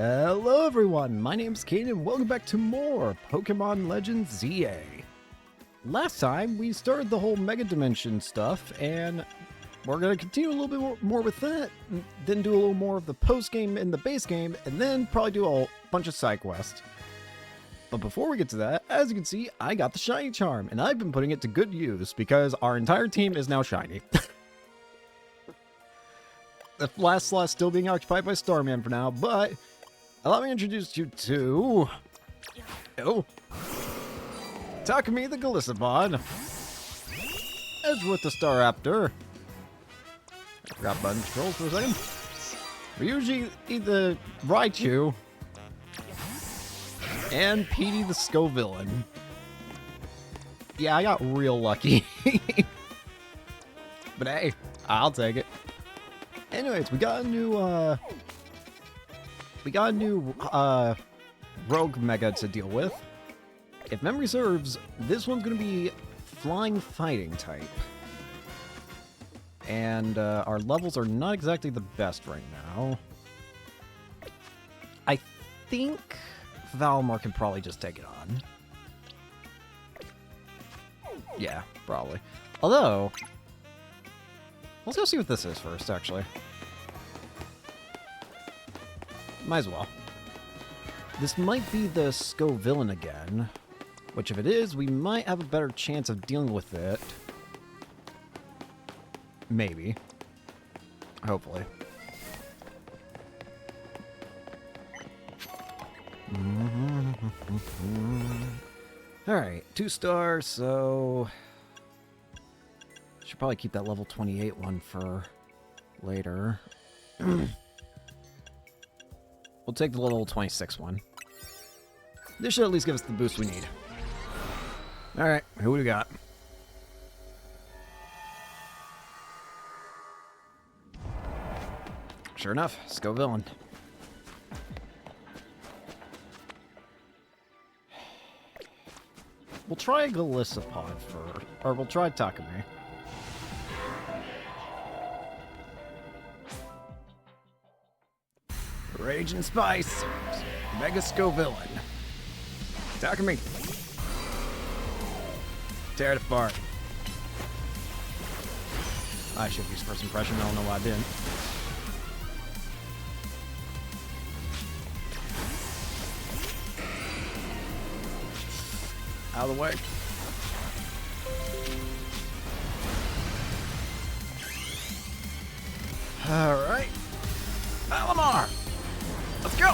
Hello everyone, my name's Cadens and welcome back to more Pokemon Legends ZA. Last time we started the whole Mega Dimension stuff and we're going to continue a little bit more with that, then do a little more of the post game and the base game, and then probably do a bunch of side quests. But before we get to that, as you can see, I got the Shiny Charm and I've been putting it to good use because our entire team is now shiny. The last slot still being occupied by Starman for now, but allow me to introduce you to... Takumi the Galissapod. Edgeworth the Staraptor. I forgot button controls for a second. Ryuji the Raichu. And Petey the Scovillain. Yeah, I got real lucky. But hey, I'll take it. Anyways, we got a new rogue mega to deal with. If memory serves, this one's gonna be flying fighting type. And our levels are not exactly the best right now. I think Valmar can probably just take it on. Yeah, probably. Although, let's go see what this is first, actually. Might as well. This might be the Scovillain again, which if it is, we might have a better chance of dealing with it. Maybe. Hopefully. Alright, 2 stars, so... should probably keep that level 28 one for later. We'll take the level 26 one. This should at least give us the boost we need. Alright, who we got? Sure enough, Scovillain. We'll try Galissapod first, or we'll try Takumi. Rage and Spice, Mega Scovillain. Takumi. Tear it apart. I should use first impression, I don't know why I didn't. Out of the way. Alright. Malamar! Let's go!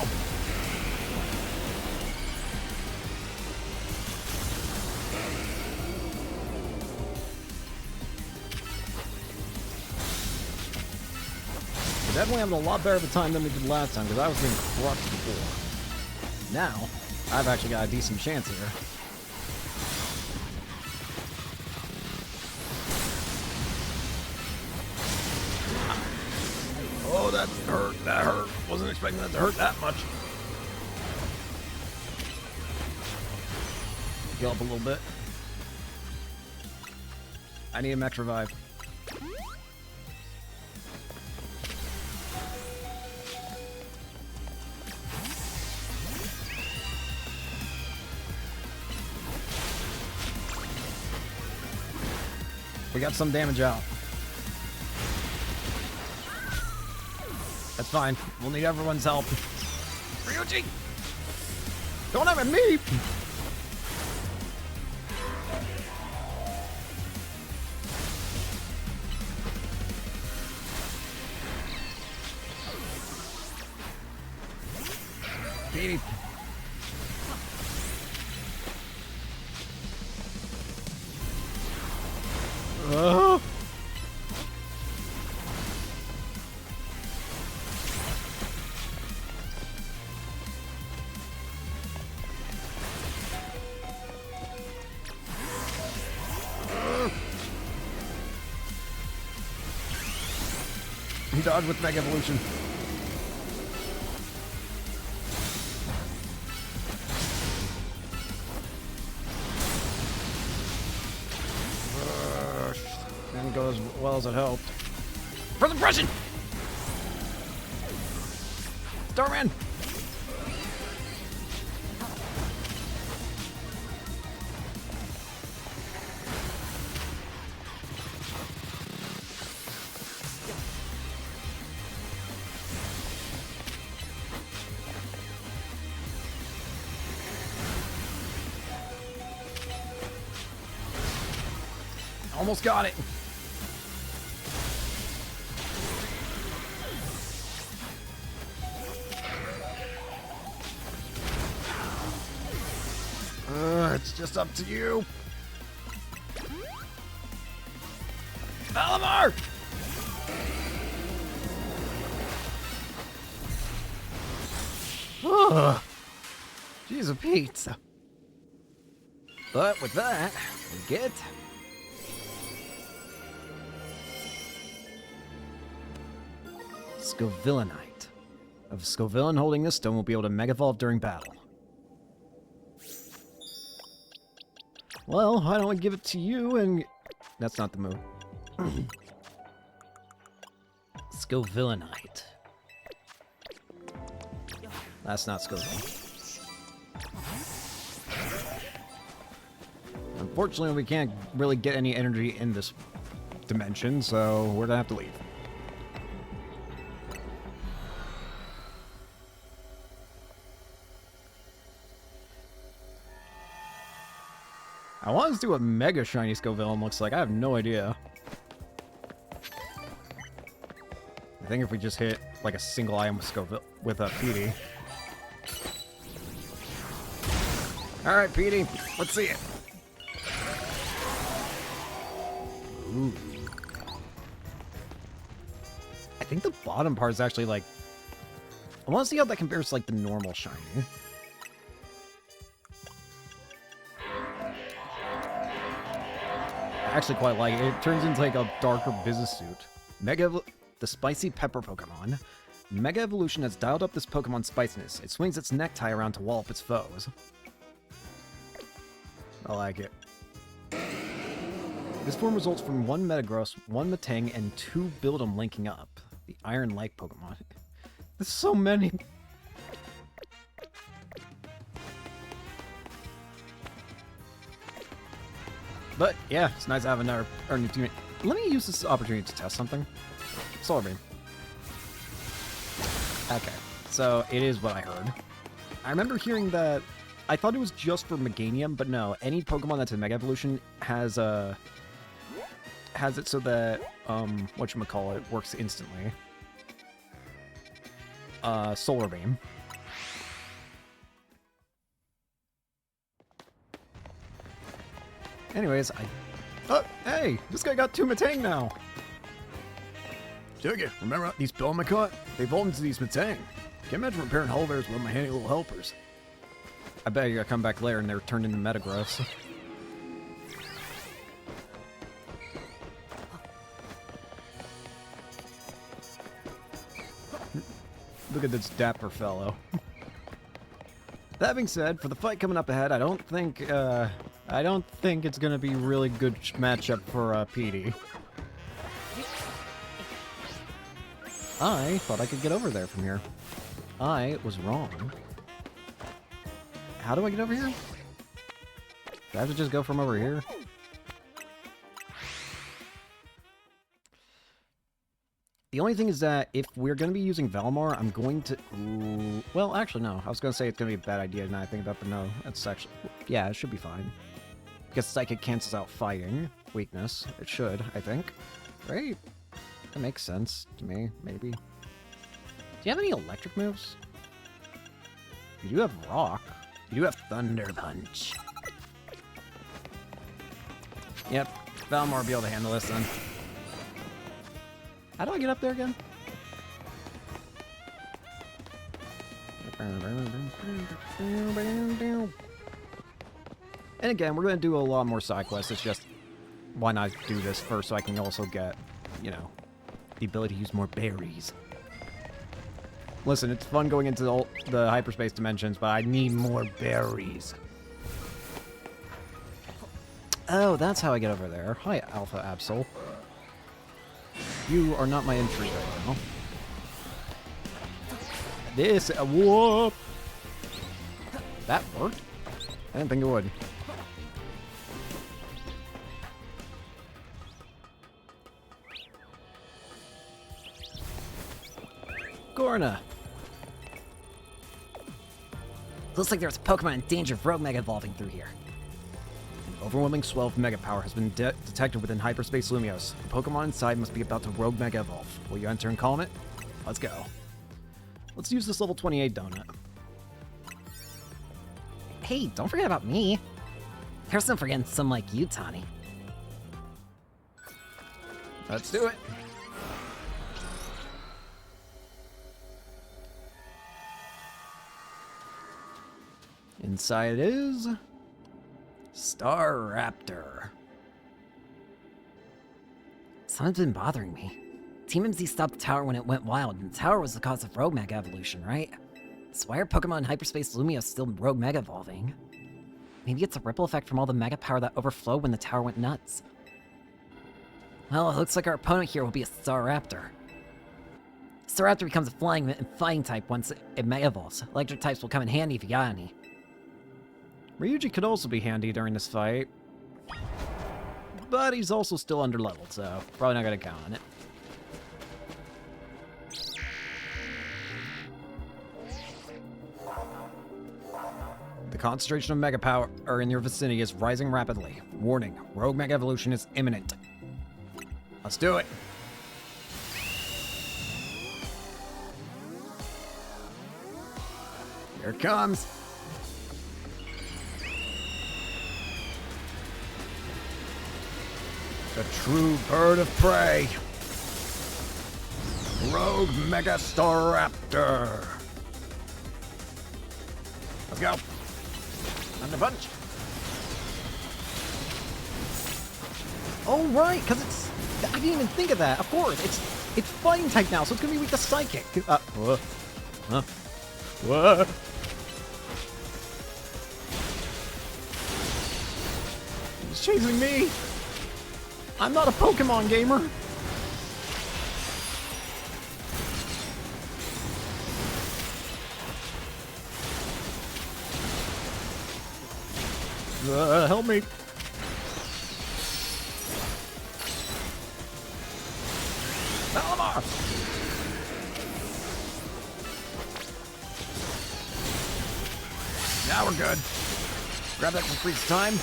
We're definitely having a lot better of a time than we did last time, because I was getting crushed before. Now, I've actually got a decent chance here. Oh, that hurt. That hurt. Wasn't expecting that to hurt that much. Heal up a little bit. I need a max revive. We got some damage out. That's fine. We'll need everyone's help. Ryuji! Don't have it me! Petey. Dodge with Mega Evolution. Didn't go as well as it hoped. First impression! Starman! Almost got it. It's just up to you. Valimar! Oh, jeez, a pizza. But with that, we get Scovillanite. Of Scovillan holding this stone will be able to Mega Evolve during battle. Well, why don't we give it to you and... That's not the move. Scovillanite. That's not Scovillain. Unfortunately, we can't really get any energy in this dimension, so we're gonna have to leave. I want to see what Mega Shiny Scovillain looks like. I have no idea. I think if we just hit like a single item with with a PD. All right, PD, let's see it. Ooh. I think the bottom part is actually like. I want to see how that compares to like the normal shiny. I actually quite like it. It turns into like a darker business suit. The spicy pepper Pokemon. Mega Evolution has dialed up this Pokemon's spiciness. It swings its necktie around to wall up its foes. I like it. This form results from 1 Metagross, 1 Metang, and 2 Build'em linking up. The Iron-like Pokemon. There's so many. But yeah, it's nice to have another new teammate. Let me use this opportunity to test something. Solar Beam. Okay, so it is what I heard. I remember hearing that. I thought it was just for Meganium, but no. Any Pokemon that's in Mega Evolution has it so that whatchamacallit works instantly. Solar Beam. Anyways, oh, hey! This guy got 2 Metang now! Dig it. Remember these Build'em I caught? They evolved into these Metang. Can't imagine repairing hull bears with my handy little helpers. I bet you gotta come back later and they're turned into Metagross. Look at this dapper fellow. That being said, for the fight coming up ahead, I don't think it's gonna be really good matchup for PD. I thought I could get over there from here. I was wrong. How do I get over here? Do I have to just go from over here? The only thing is that if we're going to be using Valimar, I'm going to... Ooh, well, actually, no. I was going to say it's going to be a bad idea now I think about it, but no. It's actually... Yeah, it should be fine. Because Psychic cancels out Fighting weakness. It should, I think. Right? That makes sense to me, maybe. Do you have any electric moves? You do have Rock. You do have Thunder Punch. Yep. Valimar will be able to handle this then. How do I get up there again? And again, we're going to do a lot more side quests. It's just, why not do this first so I can also get, you know, the ability to use more berries. Listen, it's fun going into the hyperspace dimensions, but I need more berries. Oh, that's how I get over there. Hi, Alpha Absol. You are not my entry right now. This, whoop! That worked? I didn't think it would. Gorna! Looks like there's a Pokemon in danger of Rogue Mega evolving through here. Overwhelming swell of Mega Power has been detected within Hyperspace Lumios. The Pokemon inside must be about to Rogue Mega Evolve. Will you enter and calm it? Let's go. Let's use this level 28 donut. Hey, don't forget about me. There's no forgetting some like you, Tani. Let's do it. Inside is Staraptor. Something's been bothering me. Team MZ stopped the tower when it went wild, and the tower was the cause of Rogue Mega Evolution, right? So why are Pokemon in Hyperspace Lumios still Rogue Mega Evolving? Maybe it's a ripple effect from all the Mega Power that overflowed when the tower went nuts. Well, it looks like our opponent here will be a Staraptor. Staraptor becomes a flying and fighting type once it Mega Evolves. Electric types will come in handy if you got any. Ryuji could also be handy during this fight, but he's also still underleveled, so probably not going to count on it. The concentration of Mega Power in your vicinity is rising rapidly. Warning, Rogue Mega Evolution is imminent. Let's do it. Here it comes. The true bird of prey. Rogue Mega Staraptor. Let's go. On the punch. Oh, right, because it's... I didn't even think of that. Of course, it's fighting type now, so it's going to be weak to Psychic. What? Huh? What? He's chasing me. I'm not a Pokemon gamer. Help me. Malamar! Now we're good. Grab that for freeze time.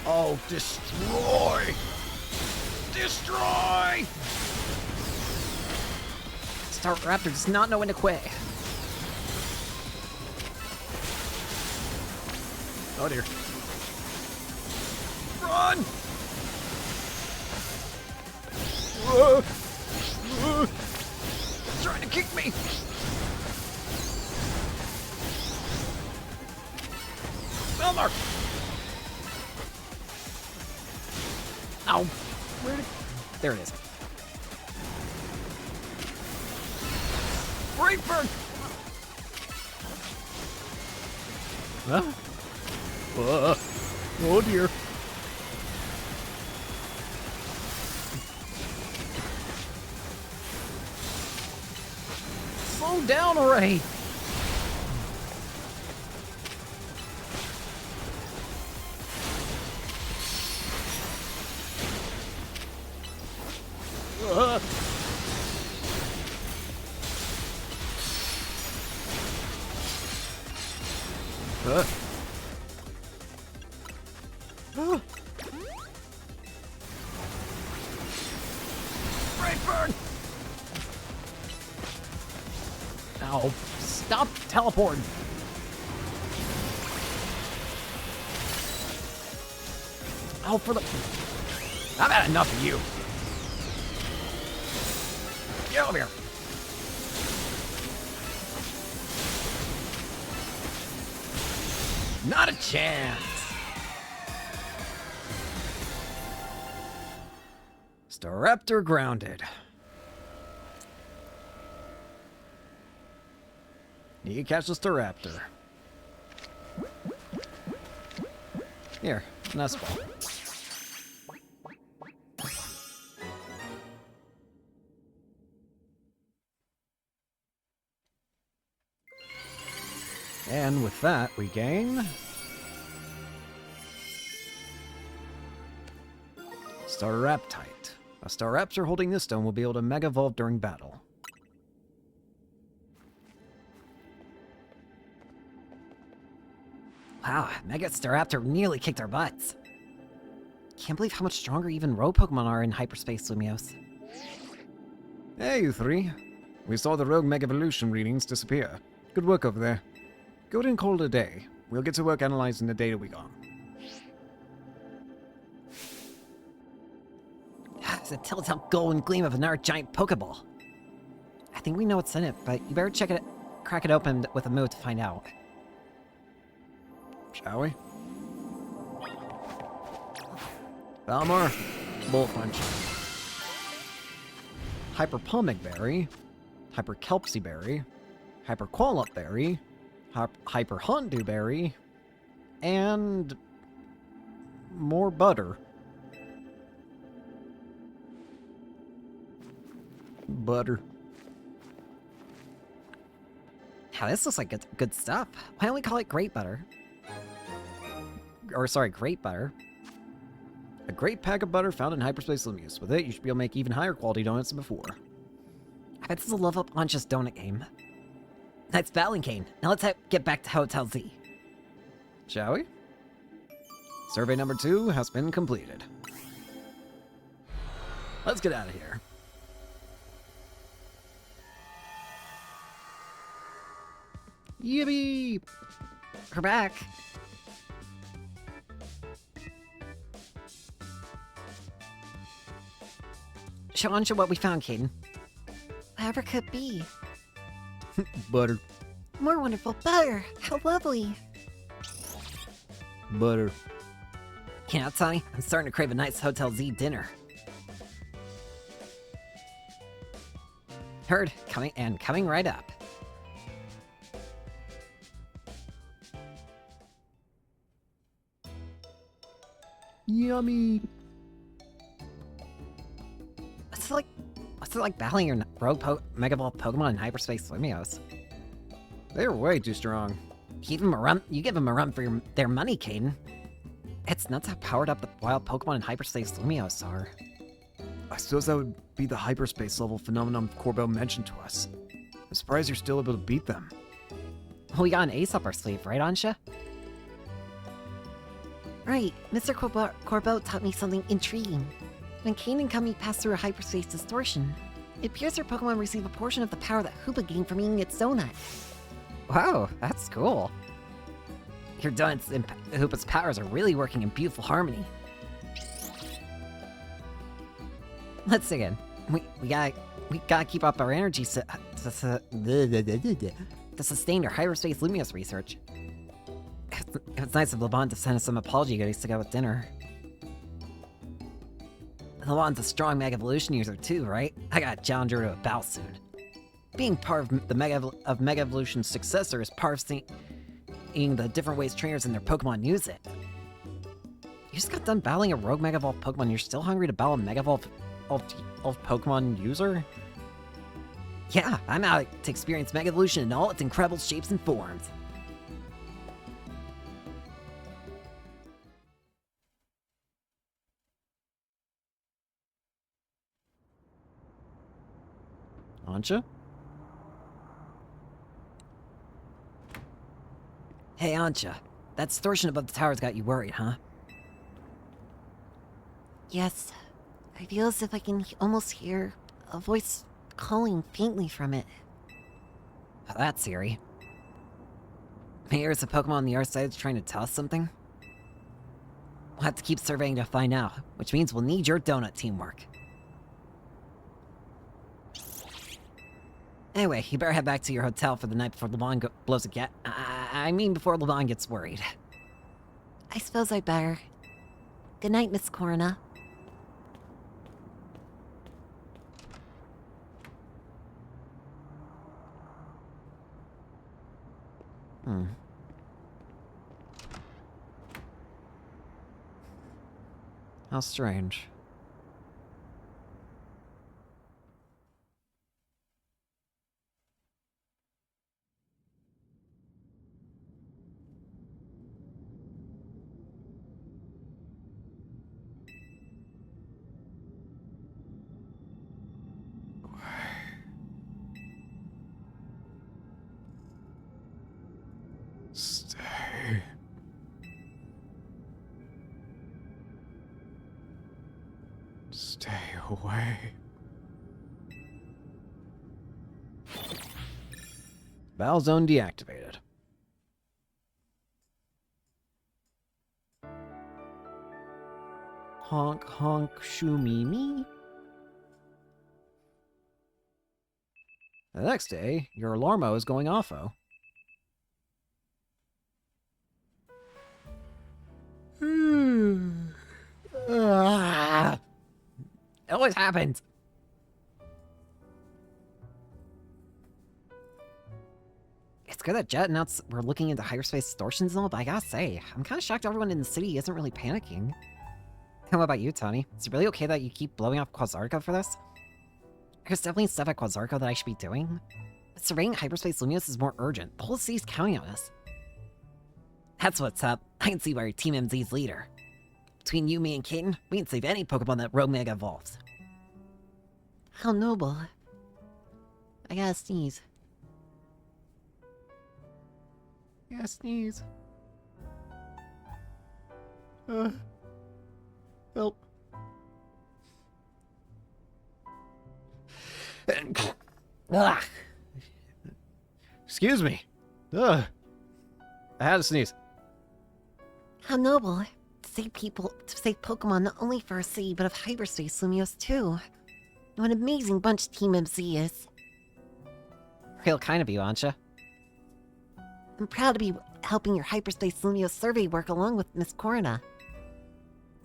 Oh, destroy! Destroy! Staraptor does not know when to quit. Oh dear. Run! He's trying to kick me! Belmar! Ow! Where did... There it is. Brightburn! Huh? Oh dear. Slow down already! Brightburn! Ow. Stop teleporting! Oh, for the... I've had enough of you. Get over here. Not a chance. Staraptor grounded. You can catch the Staraptor. Here, nice ball. And with that, we gain... Staraptite. A Staraptor holding this stone will be able to Mega Evolve during battle. Wow, Mega Staraptor nearly kicked our butts. Can't believe how much stronger even rogue Pokemon are in hyperspace, Lumiose. Hey, you three. We saw the rogue Mega Evolution readings disappear. Good work over there. Go ahead and call it a day. We'll get to work analyzing the data we got. It's a telltale golden gleam of another giant Pokeball. I think we know what's in it, but you better crack it open with a move to find out. Shall we? Valmar, Bull Punch. Hyper Palmic Berry, Hyper Kelpsy Berry, Hyper Qualup Berry, Hyper Hondu Berry, and more butter. Butter. Yeah, this looks like good stuff. Why don't we call it Great Butter? Or sorry, Great Butter. A great pack of butter found in Hyperspace Lumiose. With it, you should be able to make even higher quality donuts than before. I bet this is a level up Ancha's donut game. Nice battling, Kane. Now let's get back to Hotel Z. Shall we? Survey number 2 has been completed. Let's get out of here. Yippee! We're back. Show Ancha what we found, Caden. Whatever could be. Butter. More wonderful butter. How lovely. Butter. You know, Tony, I'm starting to crave a nice Hotel Z dinner. Heard. Coming right up. Yummy. What's it like battling your rogue Mega Ball Pokemon in Hyperspace Lumiose? They're way too strong. You give them a run for their money, Caden. It's nuts how powered up the wild Pokemon in Hyperspace Lumiose are. I suppose that would be the hyperspace level phenomenon Corbell mentioned to us. I'm surprised you're still able to beat them. Well, we got an ace up our sleeve, right, Ansha? Right. Mr. Corbell taught me something intriguing. When Kane and Kami pass through a hyperspace distortion, it appears their Pokemon receive a portion of the power that Hoopa gained from eating its donut. Wow, that's cool. Your donuts and Hoopa's powers are really working in beautiful harmony. Let's dig in. We gotta keep up our energy to sustain our hyperspace Lumiose research. It's nice of LeBron to send us some apology goodies to go with dinner. LeBron's a strong Mega Evolution user too, right? I gotta challenge her to a battle soon. Being part of the Mega Evolution's successor is part of seeing the different ways trainers and their Pokemon use it. You just got done battling a rogue Mega Evolved Pokemon, you're still hungry to battle a Mega Evolved Pokemon user? Yeah, I'm out to experience Mega Evolution in all its incredible shapes and forms. Ancha? Hey, Ancha. That distortion above the tower's got you worried, huh? Yes. I feel as if I can almost hear a voice calling faintly from it. Oh, that's eerie. Maybe there's a Pokemon on the other side that's trying to tell us something? We'll have to keep surveying to find out, which means we'll need your donut teamwork. Anyway, you better head back to your hotel for the night before LeBron blows a gat. I mean before LeBron gets worried. I suppose I'd better. Good night, Miss Corona. How strange. Stay. away. Battle zone deactivated. Honk, honk, shoo me me. The next day, your alarmo is going off-o. It always happens. It's good that Jet announced we're looking into hyperspace distortions and all, but I gotta say, I'm kind of shocked everyone in the city isn't really panicking. What about you, Tony? Is it really okay that you keep blowing off Quasarco for this? There's definitely stuff at Quasarco that I should be doing. But surveying hyperspace Lumios is more urgent. The whole city's counting on us. That's what's up. I can see why you're Team MZ's leader. Between you, me, and Caden, we can save any Pokemon that Rogue Mega evolves. How noble. I gotta sneeze. Yeah, sneeze. Help. Ugh. Excuse me. Ugh. I had to sneeze. How noble. To save people, to save Pokemon not only for our city, but of hyperspace Lumios too. What an amazing bunch Team MC is. Real kind of you, aren't you? I'm proud to be helping your hyperspace Lumios survey work along with Miss Corona.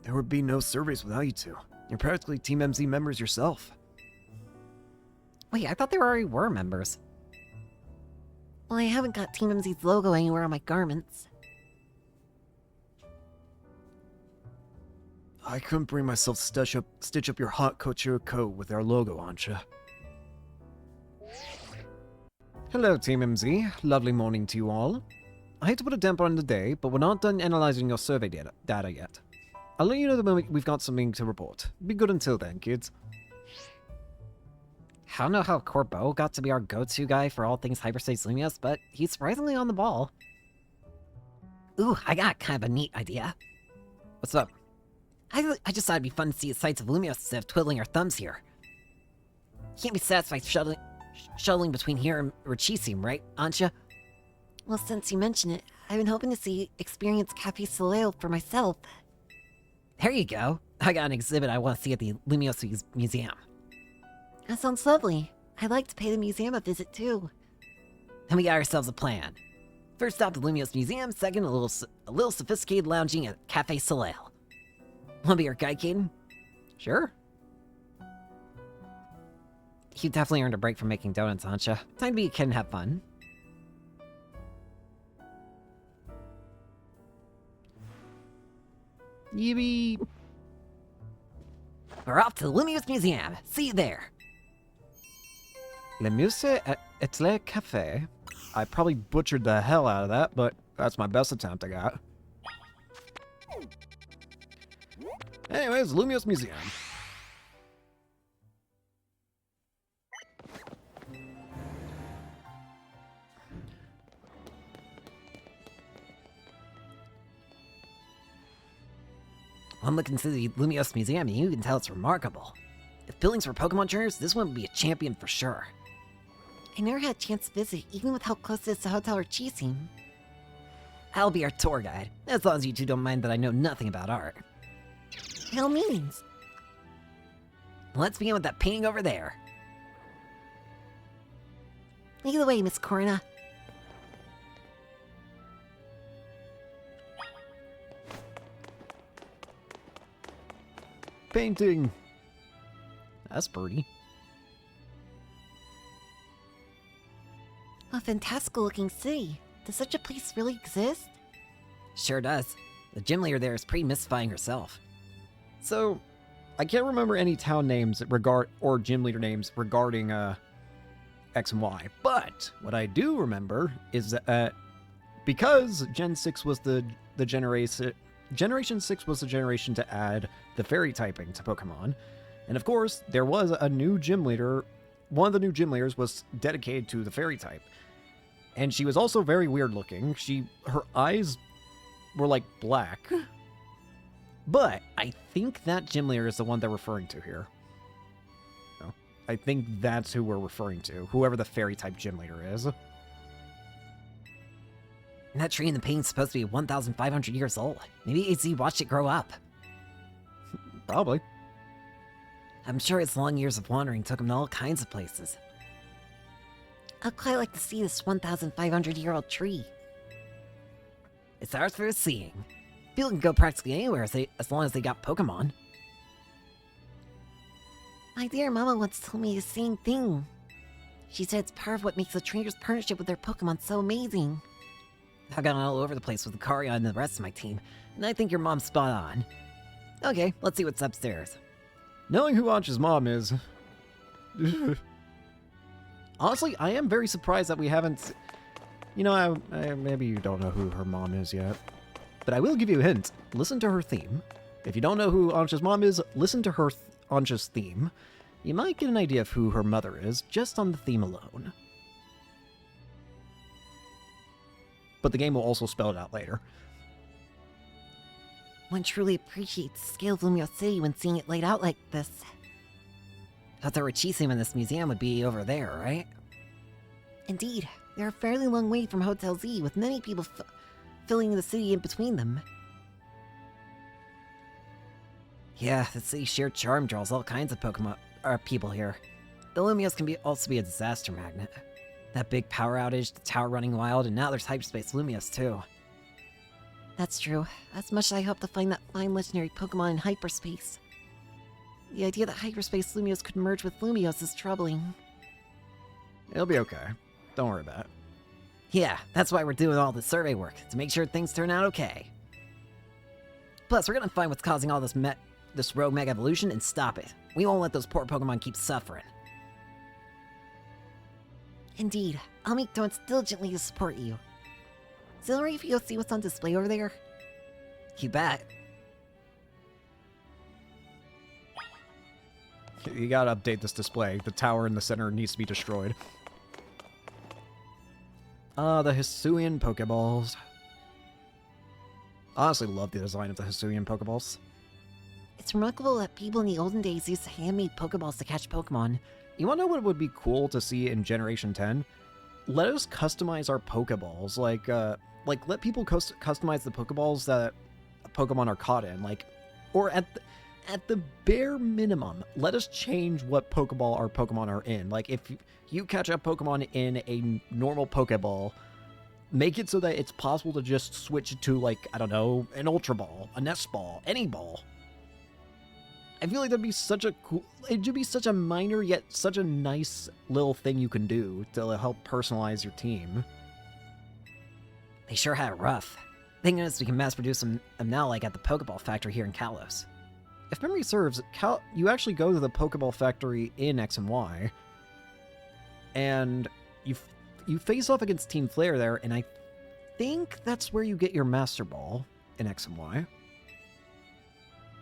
There would be no surveys without you two. You're practically Team MZ members yourself. Wait, I thought they already were members. Well, I haven't got Team MZ's logo anywhere on my garments. I couldn't bring myself to stitch up your hot couture coat with our logo, Ancha. Hello, Team MZ. Lovely morning to you all. I hate to put a damper on the day, but we're not done analyzing your survey data yet. I'll let you know the moment we've got something to report. Be good until then, kids. I don't know how Corbeau got to be our go-to guy for all things hyperspace Lumios, but he's surprisingly on the ball. Ooh, I got kind of a neat idea. What's up? I just thought it'd be fun to see the sights of Lumios instead of twiddling our thumbs here. Can't be satisfied shuttling between here and Richisium, right, Ancha? Well, since you mention it, I've been hoping to experience Cafe Soleil for myself. There you go. I got an exhibit I want to see at the Lumios Museum. That sounds lovely. I'd like to pay the museum a visit, too. Then we got ourselves a plan. First stop the Lumios Museum, second a little sophisticated lounging at Cafe Soleil. Want to be our guide, Caden? Sure. You definitely earned a break from making donuts, Ancha. Time to be a kid and have fun. Yippee! We're off to the Lumios Museum. See you there. Le Musée et le Café. I probably butchered the hell out of that, but that's my best attempt I got. Anyways, Lumios Museum. One look into the Lumios Museum and you can tell it's remarkable. If buildings were Pokemon trainers, this one would be a champion for sure. I never had a chance to visit, even with how close it is to Hotel Richisium. I'll be our tour guide, as long as you two don't mind that I know nothing about art. By all means. Let's begin with that painting over there. Lead the way, Miss Corona. Painting. That's pretty. A fantastical looking city. Does such a place really exist? Sure does. The gym leader there is pretty mystifying herself. So, I can't remember any town names or gym leader names regarding X and Y. But what I do remember is that because Gen 6 was the generation. Generation 6 was the generation to add the fairy typing to Pokemon. And of course, there was a new gym leader. One of the new gym leaders was dedicated to the fairy type. And she was also very weird looking. Her eyes were like black. But I think that gym leader is the one they're referring to here. I think that's who we're referring to, whoever the fairy-type gym leader is. And that tree in the paint's supposed to be 1,500 years old. Maybe AZ watched it grow up. Probably. I'm sure its long years of wandering took him to all kinds of places. I'd quite like to see this 1,500-year-old tree. It's ours for the seeing. People can go practically anywhere as long as they got Pokémon. My dear mama once told me the same thing. She said it's part of what makes a trainer's partnership with their Pokémon so amazing. I've gone all over the place with Lucario and the rest of my team, and I think your mom's spot on. Okay, let's see what's upstairs. Knowing who Ancha's mom is... Honestly, I am very surprised that we haven't... You know, maybe you don't know who her mom is yet. But I will give you a hint. Listen to her theme. If you don't know who Ancha's mom is, listen to her Ancha's theme. You might get an idea of who her mother is, just on the theme alone. But the game will also spell it out later. One truly appreciates the scale of Lumio City when seeing it laid out like this. Thought there were Chiseum in this museum would be over there, right? Indeed. They're a fairly long way from Hotel Z, with many people filling the city in between them. Yeah, the city's sheer charm draws all kinds of people here. The Lumios can also be a disaster magnet. That big power outage, the tower running wild, and now there's hyperspace Lumios too. That's true. As much as I hope to find that fine legendary Pokemon in hyperspace. The idea that hyperspace Lumios could merge with Lumios is troubling. It'll be okay. Don't worry about it. Yeah, that's why we're doing all the survey work, to make sure things turn out okay. Plus, we're gonna find what's causing all this rogue mega evolution and stop it. We won't let those poor Pokemon keep suffering. Indeed, I'll make donuts diligently to support you. Is it alright if you go see what's on display over there? You bet. You gotta update this display. The tower in the center needs to be destroyed. The Hisuian Pokeballs. I honestly love the design of the Hisuian Pokeballs. It's remarkable that people in the olden days used handmade Pokeballs to catch Pokemon. You wanna know what would be cool to see in Generation 10? Let us customize our Pokeballs. Like let people customize the Pokeballs that Pokemon are caught in. Or at the bare minimum, let us change what Pokeball our Pokemon are in. Like, if you catch a Pokemon in a normal Pokeball, make it so that it's possible to just switch it to, like, I don't know, an Ultra Ball, a Nest Ball, any ball. I feel like that'd be such a cool... It would be such a minor, yet such a nice little thing you can do to help personalize your team. They sure had it rough. Thing is, we can mass-produce them now, like at the Pokeball factory here in Kalos. If memory serves, you actually go to the Pokeball factory in X and Y, and you face off against Team Flare there, and I think that's where you get your Master Ball in X and Y.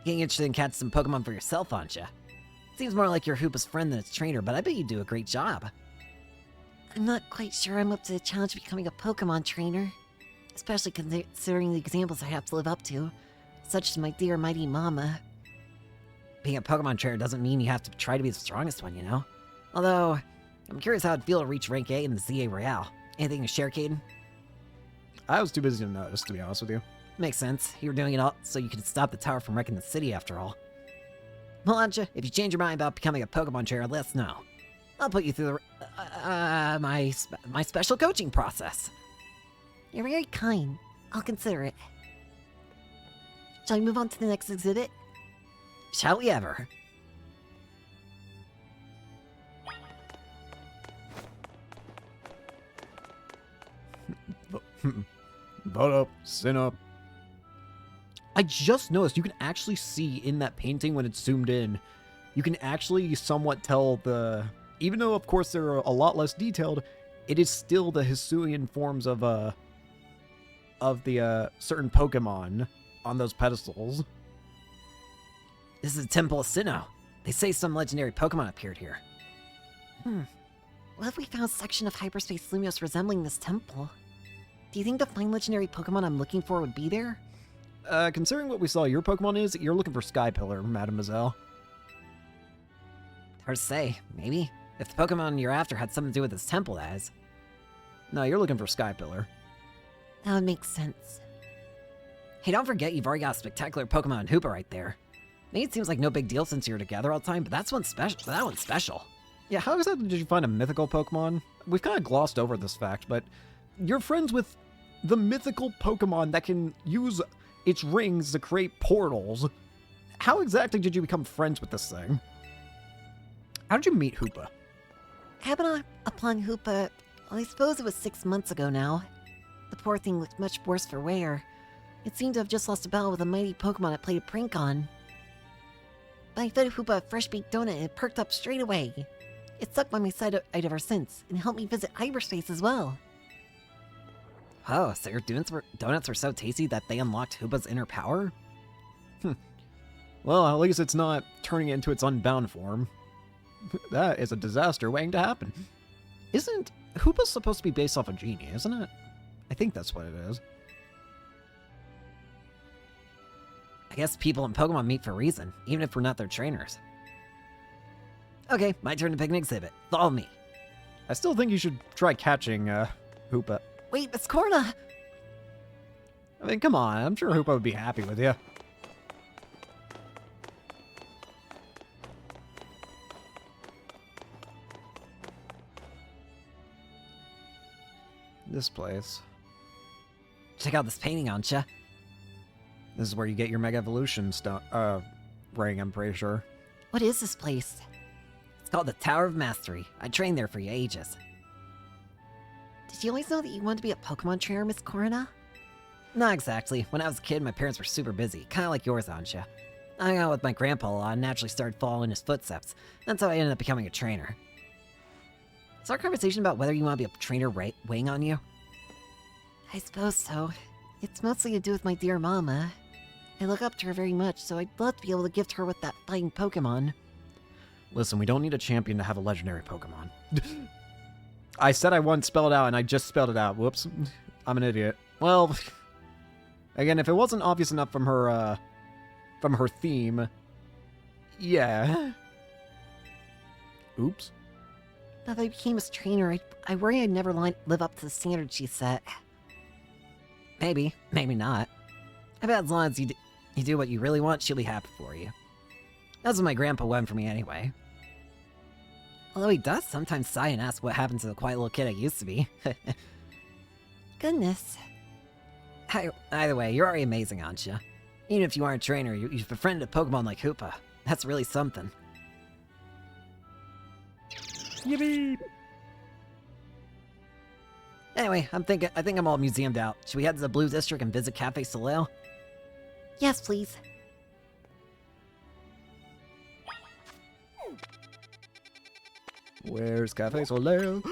Getting interested in catching some Pokemon for yourself, aren't ya? Seems more like you're Hoopa's friend than its trainer, but I bet you do a great job. I'm not quite sure I'm up to the challenge of becoming a Pokemon trainer, especially considering the examples I have to live up to, such as my dear mighty mama. Being a Pokemon trainer doesn't mean you have to try to be the strongest one, you know? Although, I'm curious how it'd feel to reach rank A in the ZA Royale. Anything to share, Caden? I was too busy to notice, to be honest with you. Makes sense. You were doing it all so you could stop the tower from wrecking the city, after all. Well, Anja, if you change your mind about becoming a Pokemon trainer, let us know. I'll put you through my special coaching process. You're very kind. I'll consider it. Shall we move on to the next exhibit? Shall we ever? Vote up, sin up. I just noticed you can actually see in that painting when it's zoomed in, you can actually somewhat tell the... Even though, of course, they're a lot less detailed, it is still the Hisuian forms of the certain Pokemon on those pedestals. This is the Temple of Sinnoh. They say some legendary Pokemon appeared here. What if we found a section of hyperspace Lumios resembling this temple? Do you think the fine legendary Pokemon I'm looking for would be there? Considering what we saw your Pokemon is, you're looking for Sky Pillar, Mademoiselle. Hard to say, maybe. If the Pokemon you're after had something to do with this temple, that is. No, you're looking for Skypillar. That would make sense. Hey, don't forget you've already got a spectacular Pokemon and Hoopa right there. Maybe it seems like no big deal since you're together all the time, but that one's special. Yeah, how exactly did you find a mythical Pokemon? We've kind of glossed over this fact, but you're friends with the mythical Pokemon that can use its rings to create portals. How exactly did you become friends with this thing? How did you meet Hoopa? Happened upon Hoopa, well, I suppose it was 6 months ago now. The poor thing looked much worse for wear. It seemed to have just lost a battle with a mighty Pokemon it played a prank on. But I fed Hoopa a fresh-baked donut and it perked up straight away. It stuck by my side ever since, and helped me visit hyperspace as well. Oh, so your donuts were so tasty that they unlocked Hoopa's inner power? Well, at least it's not turning it into its unbound form. That is a disaster waiting to happen. Isn't Hoopa supposed to be based off a genie, isn't it? I think that's what it is. I guess people and Pokemon meet for a reason, even if we're not their trainers. Okay, my turn to pick an exhibit. Follow me. I still think you should try catching, Hoopa. Wait, it's Corna! I mean, come on, I'm sure Hoopa would be happy with you. This place. Check out this painting, Ancha. This is where you get your Mega Evolution ring, I'm pretty sure. What is this place? It's called the Tower of Mastery. I trained there for ages. Did you always know that you wanted to be a Pokemon trainer, Miss Corona? Not exactly. When I was a kid, my parents were super busy, kind of like yours, Ancha. I hung out with my grandpa a lot and naturally started following in his footsteps. That's how I ended up becoming a trainer. Is our conversation about whether you want to be a trainer weighing on you? I suppose so. It's mostly to do with my dear mama. I look up to her very much, so I'd love to be able to gift her with that fighting Pokemon. Listen, we don't need a champion to have a legendary Pokemon. I said I wouldn't spell it out, and I just spelled it out. Whoops. I'm an idiot. Well, again, if it wasn't obvious enough from her theme, yeah. Oops. Now that I became a trainer, I worry I'd never live up to the standard she set. Maybe, maybe not. I bet as long as you do what you really want, she'll be happy for you. That's what my grandpa went for me anyway. Although he does sometimes sigh and ask what happened to the quiet little kid I used to be. Goodness. Either way, you're already amazing, aren't you? Even if you aren't a trainer, you've befriended a Pokemon like Hoopa. That's really something. Yippee! Anyway, I think I'm all museumed out. Should we head to the Blue District and visit Cafe Soleil? Yes, please. Where's Cafe Soleil?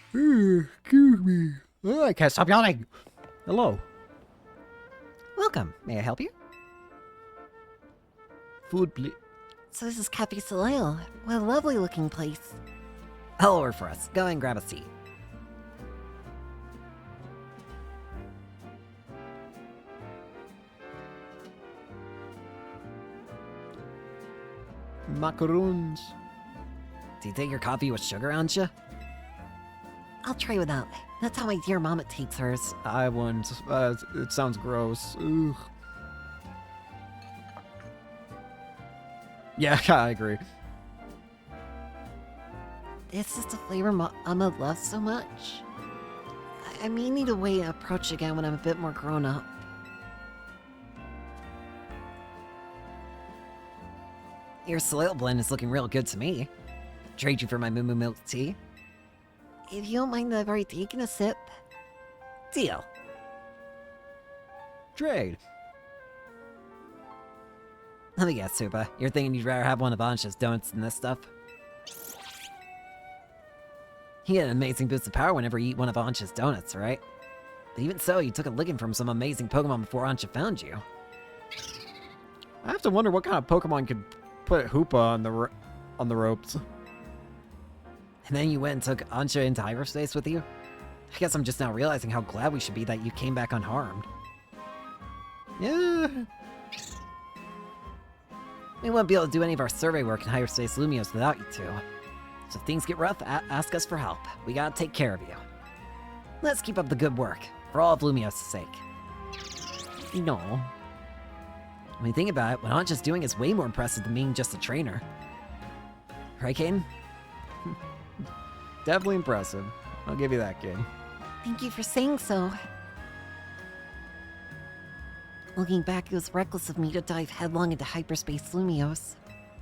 Excuse me. Oh, I can't stop yawning. Hello. Welcome. May I help you? Food, please. So this is Cafe Soleil. What a lovely looking place. I'll order for us. Go and grab a seat. Macaroons. Do you take your coffee with sugar, Ancha? I'll try without. That's how my dear mama takes hers. I wouldn't. It sounds gross. Ugh. Yeah, I agree. This is the flavor Mama loves so much. I may need a way to approach again when I'm a bit more grown up. Your Soleil blend is looking real good to me. Trade you for my Moo Moo milk tea. If you don't mind, I've already taken a sip. Deal. Trade. Let me guess, Hoopa. You're thinking you'd rather have one of Ancha's donuts than this stuff? You get an amazing boost of power whenever you eat one of Ancha's donuts, right? But even so, you took a licking from some amazing Pokemon before Ancha found you. I have to wonder what kind of Pokemon could put Hoopa on the ropes. And then you went and took Ancha into hyperspace with you? I guess I'm just now realizing how glad we should be that you came back unharmed. Yeah. We won't be able to do any of our survey work in hyperspace Lumios without you two. So if things get rough, ask us for help. We gotta take care of you. Let's keep up the good work, for all of Lumios' sake. No. When you think about it, what Anja's doing is way more impressive than being just a trainer. Right, Caden? Definitely impressive. I'll give you that, kid. Thank you for saying so. Looking back, it was reckless of me to dive headlong into hyperspace Lumios.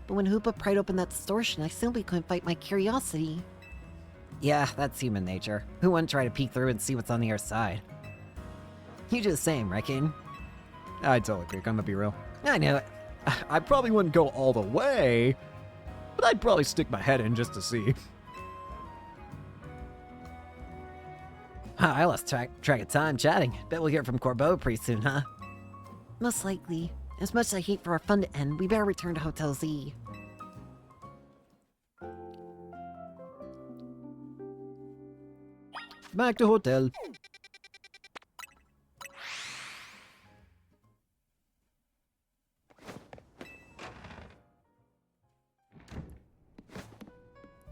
But when Hoopa pried open that distortion, I simply couldn't fight my curiosity. Yeah, that's human nature. Who wouldn't try to peek through and see what's on the other side? You do the same, right, Caden? I totally agree, I'm gonna be real. I knew it. I probably wouldn't go all the way, but I'd probably stick my head in just to see. I lost track of time chatting. Bet we'll hear from Corbeau pretty soon, huh? Most likely. As much as I hate for our fun to end, we better return to Hotel Z. Back to hotel.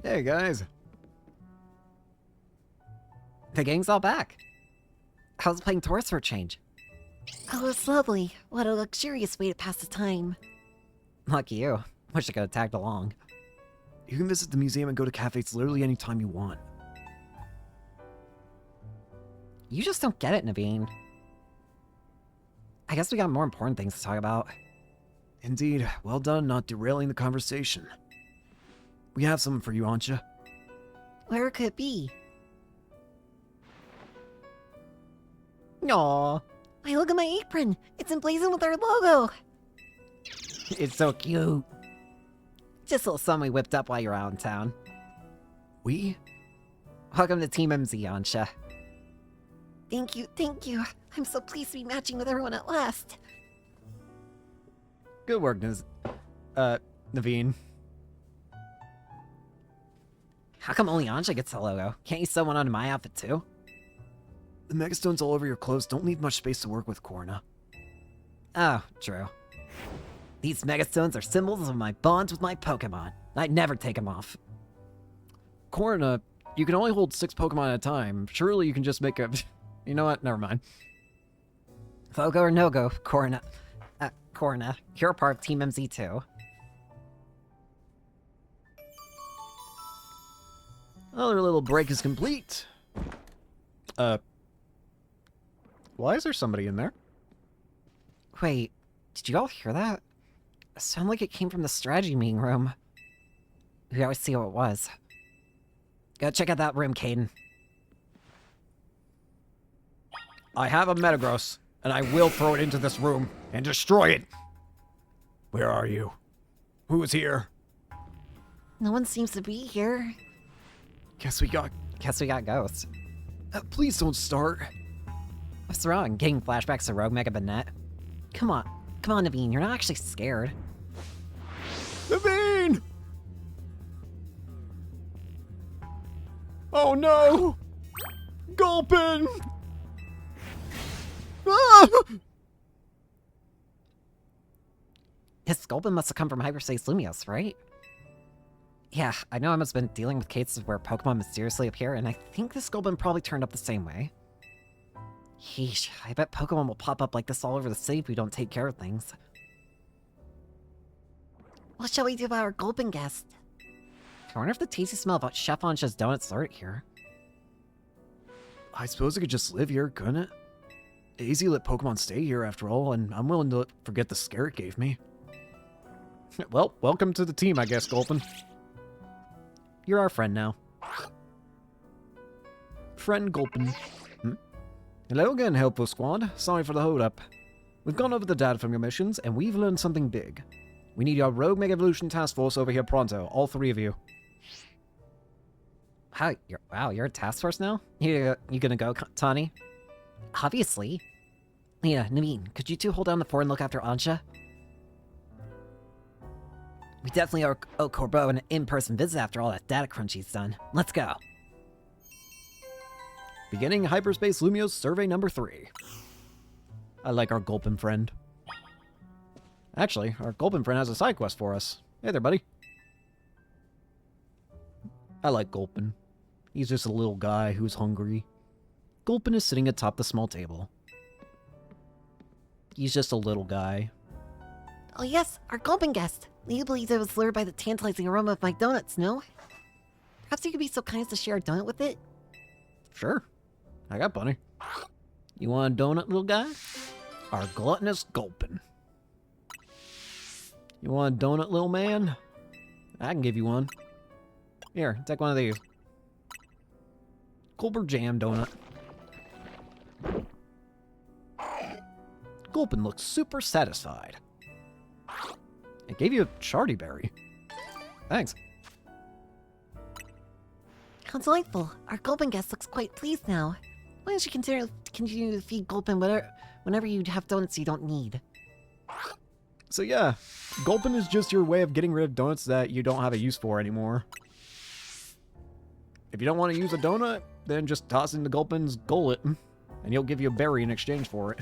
Hey guys. The gang's all back. How's playing tours for a change? Oh, it's lovely. What a luxurious way to pass the time. Lucky you. Wish I could have tagged along. You can visit the museum and go to cafes literally anytime you want. You just don't get it, Naveen. I guess we got more important things to talk about. Indeed. Well done not derailing the conversation. We have something for you, Anja. Where could it be? Aww. Hey, look at my apron! It's emblazoned with our logo! It's so cute. Just a little something we whipped up while you were out in town. We? Welcome to Team MZ, Ansha. Thank you, thank you. I'm so pleased to be matching with everyone at last. Good work, Naveen. How come only Ansha gets the logo? Can't you sew one onto my outfit too? The megastones all over your clothes don't leave much space to work with, Corna. Oh, true. These megastones are symbols of my bonds with my Pokémon. I'd never take them off. Corna, you can only hold 6 Pokemon at a time. Surely you can just make a... You know what? Never mind. Fogo or no-go, Corna. Corna, you're a part of Team MZ too. Another little break is complete. Why is there somebody in there? Wait, did you all hear that? It sounded like it came from the strategy meeting room. We always see what it was. Go check out that room, Caden. I have a Metagross, and I will throw it into this room and destroy it. Where are you? Who is here? No one seems to be here. Guess we got ghosts. Please don't start. What's wrong? Getting flashbacks to Rogue Mega Banette? Come on, Naveen, you're not actually scared. Naveen! Oh no! Gulpin! Ah! His Sculpin must have come from Hyperspace Lumios, right? Yeah, I know I must have been dealing with cases where Pokemon mysteriously appear, and I think this Sculpin probably turned up the same way. Yeesh, I bet Pokemon will pop up like this all over the city if we don't take care of things. What shall we do about our Gulpin guest? I wonder if the tasty smell of Chef Anja's donuts lured here. I suppose it could just live here, couldn't it? Easy to let Pokemon stay here after all, and I'm willing to forget the scare it gave me. Well, welcome to the team, I guess, Gulpin. You're our friend now. Friend Gulpin. Hello again, Helpful Squad. Sorry for the hold-up. We've gone over the data from your missions, and we've learned something big. We need your Rogue Mega Evolution Task Force over here pronto, all 3 of you. Wow, you're a task force now? You gonna go, Tani? Obviously. Yeah, Naveen, could you two hold down the fort and look after Anja? We definitely owe Corbeau an in-person visit after all that data crunch he's done. Let's go. Beginning Hyperspace Lumios Survey number 3. I like our Gulpin friend. Actually, our Gulpin friend has a side quest for us. Hey there, buddy. I like Gulpin. He's just a little guy who's hungry. Gulpin is sitting atop the small table. He's just a little guy. Oh yes, our Gulpin guest. You believe I was lured by the tantalizing aroma of my donuts, no? Perhaps you could be so kind as to share a donut with it? Sure. I got plenty. You want a donut, little guy? Our gluttonous Gulpin. You want a donut, little man? I can give you one. Here, take one of these. Gulper jam donut. Gulpin looks super satisfied. I gave you a Chardy berry. Thanks. How delightful. Our Gulpin guest looks quite pleased now. Why don't you continue to feed Gulpin whenever you have donuts you don't need? So yeah, Gulpin is just your way of getting rid of donuts that you don't have a use for anymore. If you don't want to use a donut, then just toss it into Gulpin's gullet, and he'll give you a berry in exchange for it.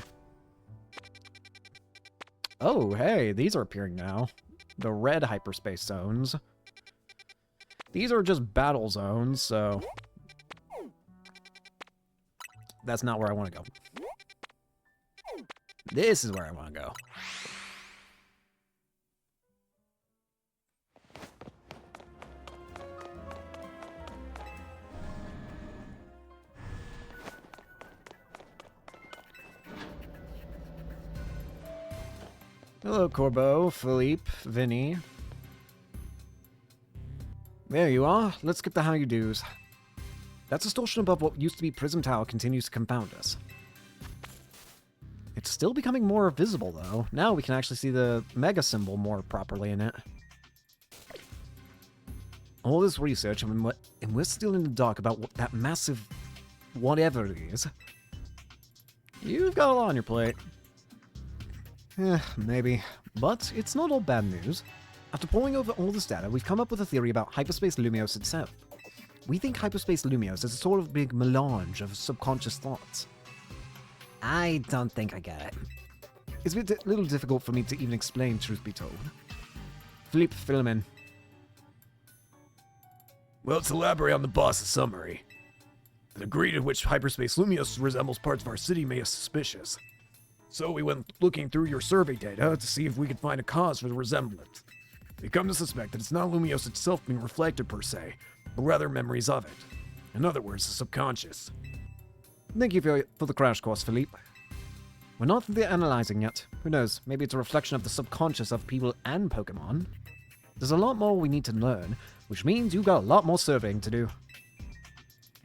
Oh, hey, these are appearing now. The red hyperspace zones. These are just battle zones, so... that's not where I want to go. This is where I want to go. Hello, Corbeau, Philippe, Vinny. There you are. Let's skip the how-you-dos. That distortion above what used to be Prism Tower continues to confound us. It's still becoming more visible, though. Now we can actually see the Mega symbol more properly in it. All this research, and we're still in the dark about what that massive whatever it is. You've got a lot on your plate. Maybe. But it's not all bad news. After poring over all this data, we've come up with a theory about Hyperspace Lumios itself. We think Hyperspace Lumios is a sort of big melange of subconscious thoughts. I don't think I get it. It's a little difficult for me to even explain, truth be told. Philippe, fill him in. Well, to elaborate on the boss's summary. The degree to which Hyperspace Lumios resembles parts of our city made us suspicious. So we went looking through your survey data to see if we could find a cause for the resemblance. We come to suspect that it's not Lumios itself being reflected per se, but rather memories of it. In other words, the subconscious. Thank you for the crash course, Philippe. We're not through the analyzing yet. Who knows, maybe it's a reflection of the subconscious of people and Pokémon. There's a lot more we need to learn, which means you've got a lot more surveying to do.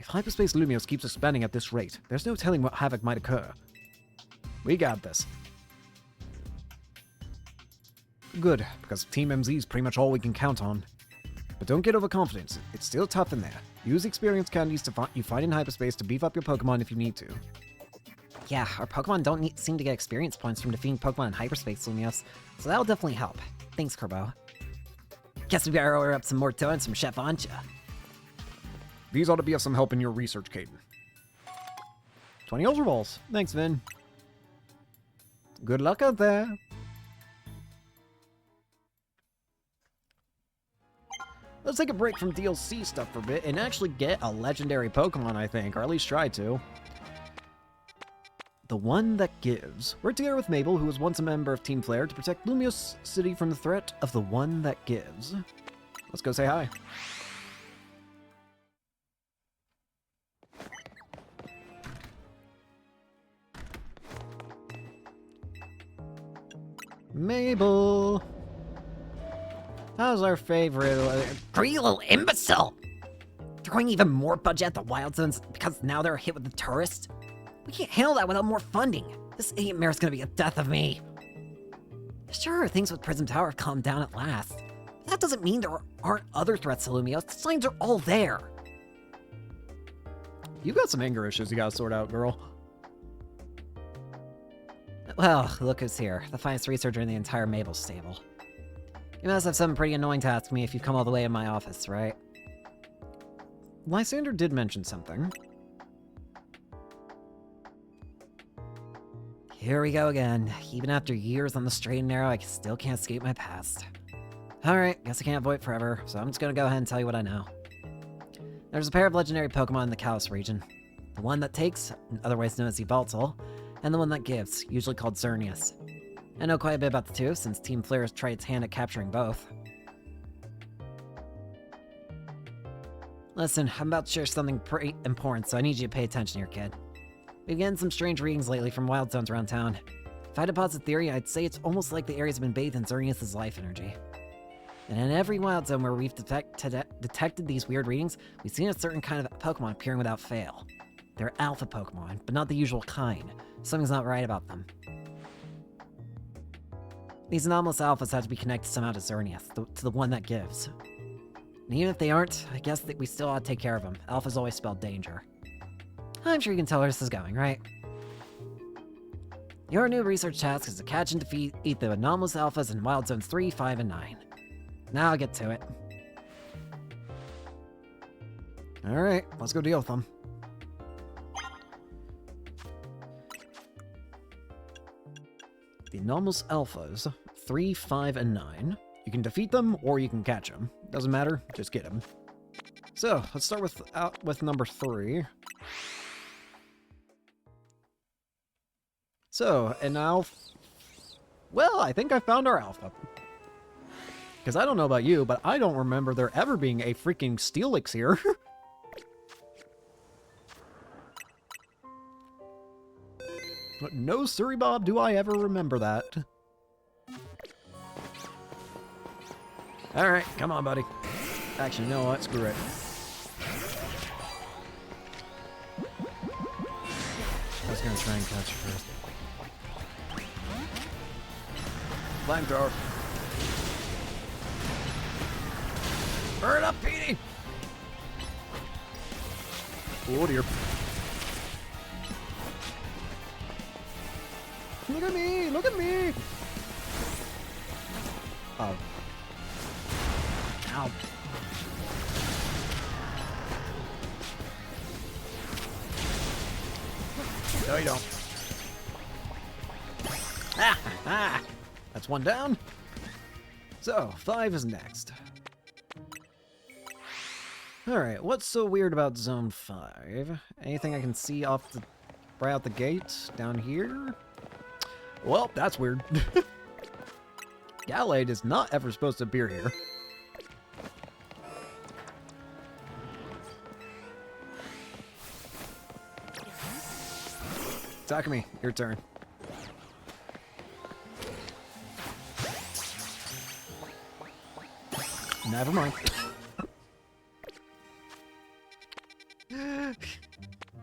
If Hyperspace Lumios keeps expanding at this rate, there's no telling what havoc might occur. We got this. Good, because Team MZ is pretty much all we can count on. But don't get overconfident, it's still tough in there. Use experience candies you find in hyperspace to beef up your Pokemon if you need to. Yeah, our Pokemon don't seem to get experience points from defeating Pokemon in Hyperspace Lumios, so that'll definitely help. Thanks, Corbeau. Guess we better order up some more donuts from Chef Ancha. These ought to be of some help in your research, Caden. 20 Ultra Balls. Thanks, Vin. Good luck out there. Let's take a break from DLC stuff for a bit and actually get a legendary Pokemon, I think, or at least try to. The One That Gives. We're together with Mabel, who was once a member of Team Flare, to protect Lumios City from the threat of the One That Gives. Let's go say hi. Mabel! How's our favorite... Greedy little imbecile! Throwing even more budget at the Wild Zones because now they're hit with the tourists? We can't handle that without more funding. This idiot mayor's gonna be a death of me. Sure, things with Prism Tower have calmed down at last. But that doesn't mean there aren't other threats to Lumios. The signs are all there. You've got some anger issues you gotta sort out, girl. Well, look who's here. The finest researcher in the entire Mabel stable. You must have something pretty annoying to ask me if you've come all the way in my office, right? Lysander did mention something. Here we go again. Even after years on the straight and narrow, I still can't escape my past. Alright, guess I can't avoid forever, so I'm just gonna go ahead and tell you what I know. There's a pair of legendary Pokemon in the Kalos region. The one that takes, otherwise known as Yveltal, and the one that gives, usually called Xerneas. I know quite a bit about the two, since Team Flare has tried its hand at capturing both. Listen, I'm about to share something pretty important, so I need you to pay attention here, kid. We've gotten some strange readings lately from wild zones around town. If I had to posit a theory, I'd say it's almost like the areas have been bathed in Xerneas' life energy. And in every wild zone where we've detected these weird readings, we've seen a certain kind of Pokemon appearing without fail. They're alpha Pokemon, but not the usual kind. Something's not right about them. These anomalous alphas have to be connected somehow to Xerneas, to the one that gives. And even if they aren't, I guess that we still ought to take care of them. Alpha's always spelled danger. I'm sure you can tell where this is going, right? Your new research task is to catch and defeat the anomalous alphas in Wild Zones 3, 5, and 9. Now I'll get to it. Alright, let's go deal with them. The anomalous alphas, 3, 5, and 9. You can defeat them, or you can catch them. Doesn't matter, just get them. So, let's start with number 3. So, an alpha... Well, I think I found our alpha. Because I don't know about you, but I don't remember there ever being a freaking Steelix here. No, sorry, Bob, do I ever remember that. Alright, come on, buddy. Actually, you know what? Screw it. I was gonna try and catch you first. Flamethrower. Burn up, Petey! Oh dear. Look at me! Look at me! Oh. Ow. No, you don't. Ah! Ah! That's one down. So, 5 is next. Alright, what's so weird about Zone 5? Anything I can see right out the gate? Down here? Well, that's weird. Gallade is not ever supposed to appear here. Takumi, your turn. Never mind.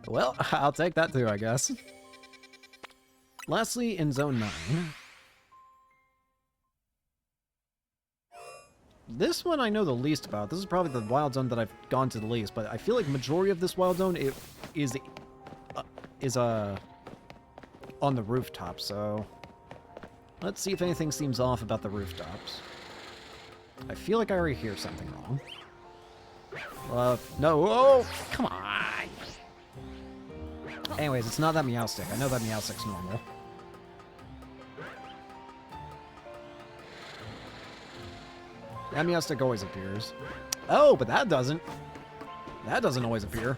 Well, I'll take that too, I guess. Lastly, in Zone 9. This one I know the least about. This is probably the wild zone that I've gone to the least, but I feel like majority of this wild zone is on the rooftop, so let's see if anything seems off about the rooftops. I feel like I already hear something wrong. No, oh, come on! Anyways, it's not that Meowstick. I know that Meowstick's normal. That Meowstick always appears. Oh, but that doesn't. That doesn't always appear.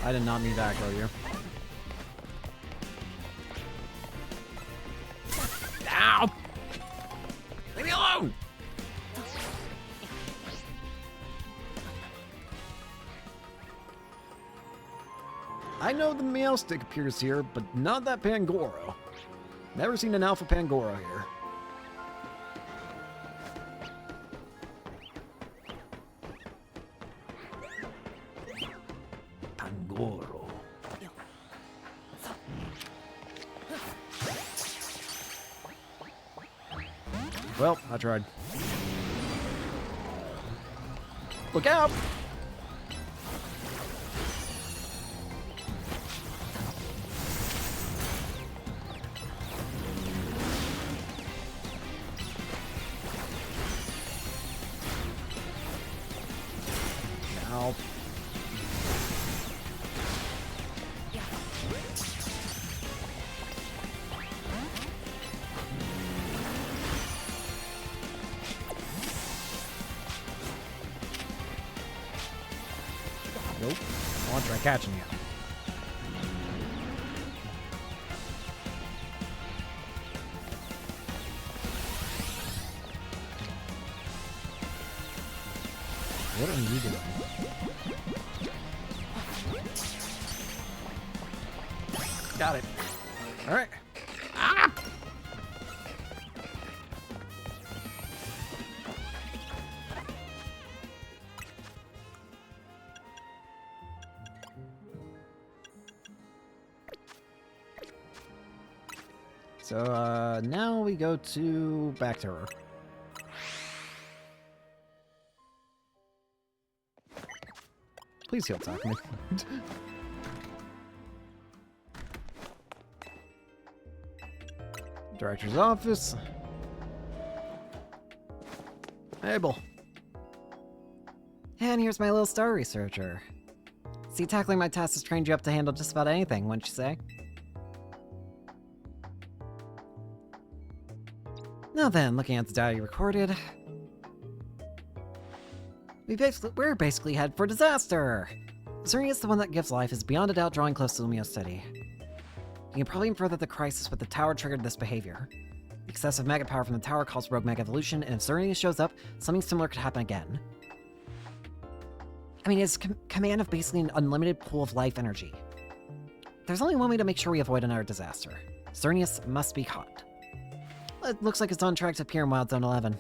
I did not mean to aggro you. Ow! Leave me alone! I know the Meowstick appears here, but not that Pangoro. Never seen an Alpha Pangoro here. Pangoro. Well, I tried. Look out! Now. Nope. I want to try catching you. What are you doing? Got it. All right. Ah! So, now we go to back to her. Please heal talk me. Director's office. Abel. And here's my little star researcher. See, tackling my tasks has trained you up to handle just about anything, wouldn't you say? Now then, looking at the data you recorded, we're basically headed for disaster! Xerneas, the one that gives life, is beyond a doubt drawing close to Lumio City. You can probably infer that the crisis with the tower triggered this behavior. Excessive mega power from the tower caused rogue mega evolution, and if Xerneas shows up, something similar could happen again. I mean, it's command of basically an unlimited pool of life energy. There's only one way to make sure we avoid another disaster. Xerneas must be caught. It looks like it's on track to appear in Wild Zone 11.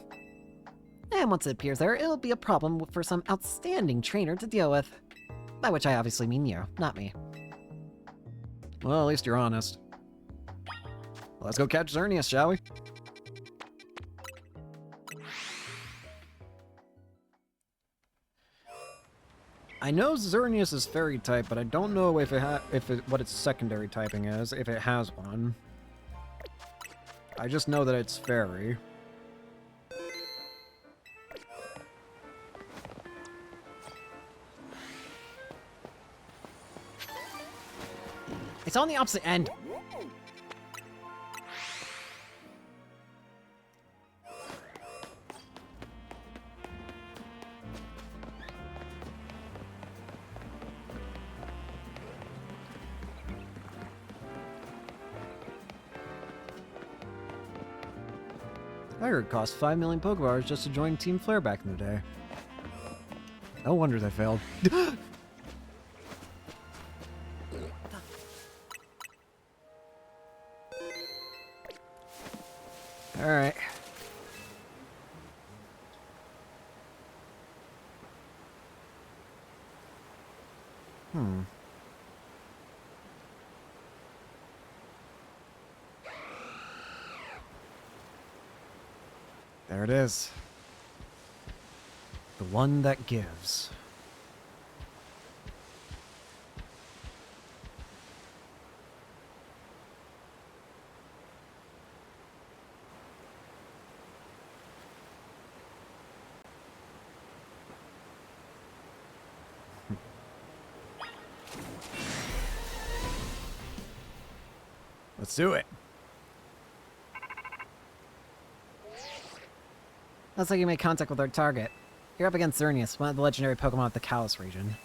And once it appears there, it'll be a problem for some outstanding trainer to deal with. By which I obviously mean you, not me. Well, at least you're honest. Let's go catch Xerneas, shall we? I know Xerneas is fairy type, but I don't know if what its secondary typing is, if it has one. I just know that it's fairy. It's on the opposite end. I heard it cost 5 million Pokebars just to join Team Flare back in the day. No wonder they failed. Alright. There it is. The one that gives. Let's do it. Looks like you made contact with our target. You're up against Xerneas, one of the legendary Pokemon of the Kalos region.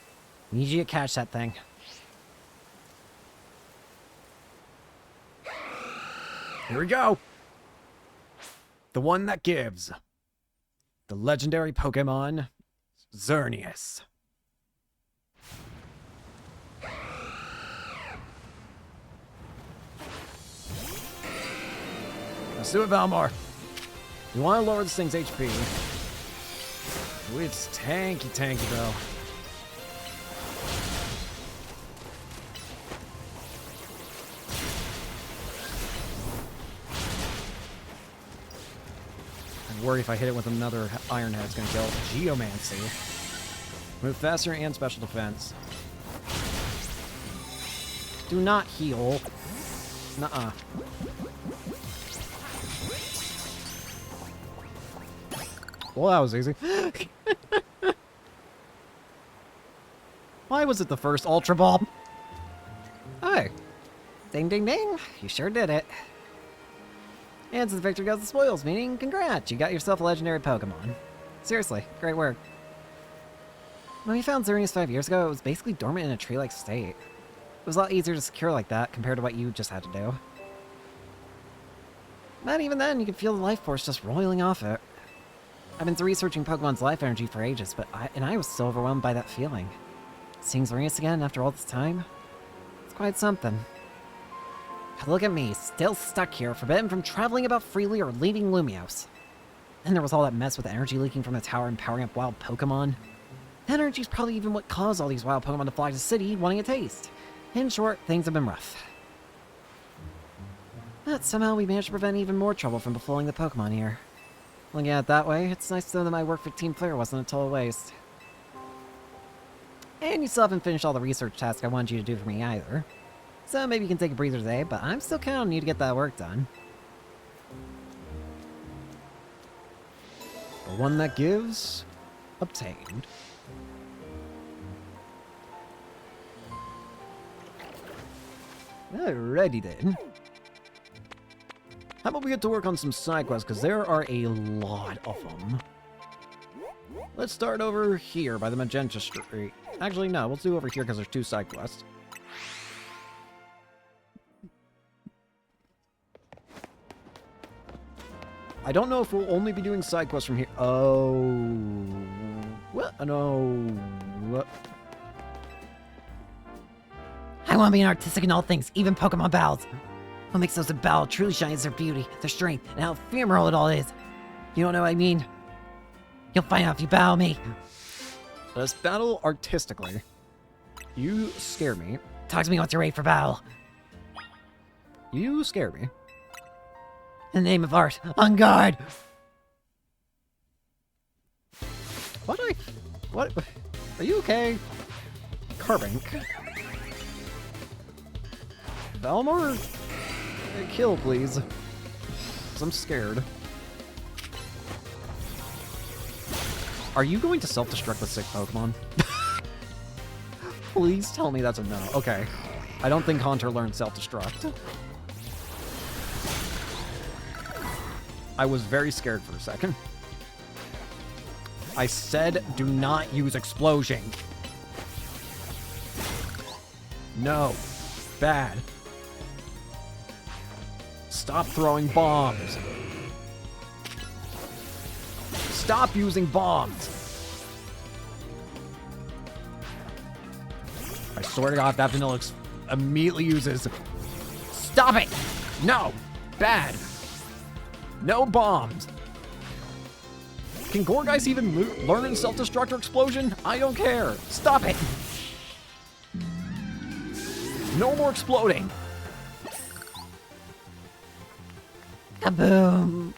We need you to catch that thing. Here we go. The one that gives. The legendary Pokemon, Xerneas. Let's do it, Valmar. You want to lower this thing's HP. Ooh, it's tanky, though. I worry if I hit it with another Iron Head, it's going to kill. Geomancy. Move faster and special defense. Do not heal. Nuh-uh. Well, that was easy. Why was it the first Ultra Ball? Hey. Ding, ding, ding. You sure did it. And since victory goes the spoils, meaning congrats, you got yourself a legendary Pokemon. Seriously, great work. When we found Xerneas 5 years ago, it was basically dormant in a tree-like state. It was a lot easier to secure like that compared to what you just had to do. But even then, you could feel the life force just roiling off it. I've been researching Pokemon's life energy for ages, but I was still overwhelmed by that feeling. Seeing Xerneas again after all this time, it's quite something. Look at me, still stuck here, forbidden from traveling about freely or leaving Lumiose. And there was all that mess with energy leaking from the tower and powering up wild Pokemon. Energy's probably even what caused all these wild Pokemon to fly to the city wanting a taste. In short, things have been rough. But somehow we managed to prevent even more trouble from befalling the Pokemon here. Looking at it that way, it's nice to know that my work for Team Flare wasn't a total waste. And you still haven't finished all the research tasks I wanted you to do for me either. So maybe you can take a breather today, but I'm still counting on you to get that work done. The one that gives, obtained. Alrighty then. How about we get to work on some side quests, because there are a lot of them. Let's start over here by the Magenta Street. Actually, no, we'll do over here because there's 2 side quests. I don't know if we'll only be doing side quests from here. Oh. What? No. What? I want to be an artistic in all things, even Pokemon battles. What makes those a battle truly shine is their beauty, their strength, and how ephemeral it all is. You don't know what I mean? You'll find out if you battle me. Let's battle artistically. You scare me. Talk to me once you're ready for battle. You scare me. In the name of art, on guard! What? Are you okay? Carbink. Valmar? Kill, please. 'Cause I'm scared. Are you going to self-destruct with sick Pokemon? Please tell me that's a no. Okay. I don't think Haunter learned self-destruct. I was very scared for a second. I said do not use explosion. No. Bad. Stop throwing bombs. Stop using bombs. I swear to God, that vanilla immediately uses... Stop it! No! Bad! No bombs! Can Gourgeist even learn in self-destruct or explosion? I don't care. Stop it! No more exploding! Kaboom!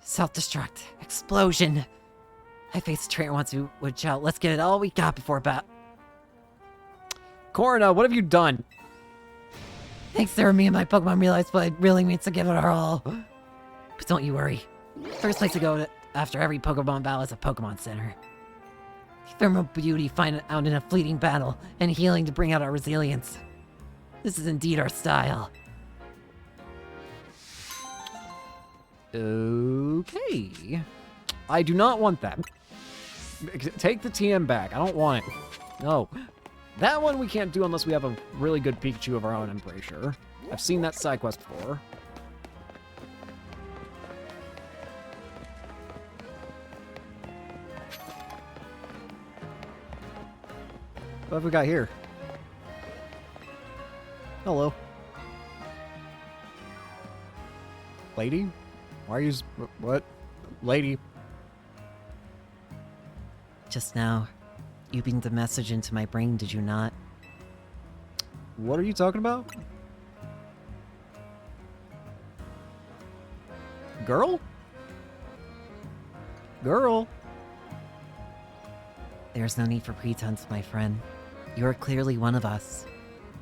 Self-destruct. Explosion. I face a trainer once who would shout, let's get it all we got before bat. Corona, what have you done? Thanks to me and my Pokemon realized what it really means to give it our all. But don't you worry. First place to go to after every Pokemon battle is a Pokemon Center. Ephemeral beauty find out in a fleeting battle, and healing to bring out our resilience. This is indeed our style. Okay. I do not want that. Take the TM back. I don't want it. No. That one we can't do unless we have a really good Pikachu of our own, I'm pretty sure. I've seen that side quest before. What have we got here? Hello. Lady? Why are you... What? Lady. Just now, you beamed a message into my brain, did you not? What are you talking about? Girl? Girl? There's no need for pretense, my friend. You are clearly one of us.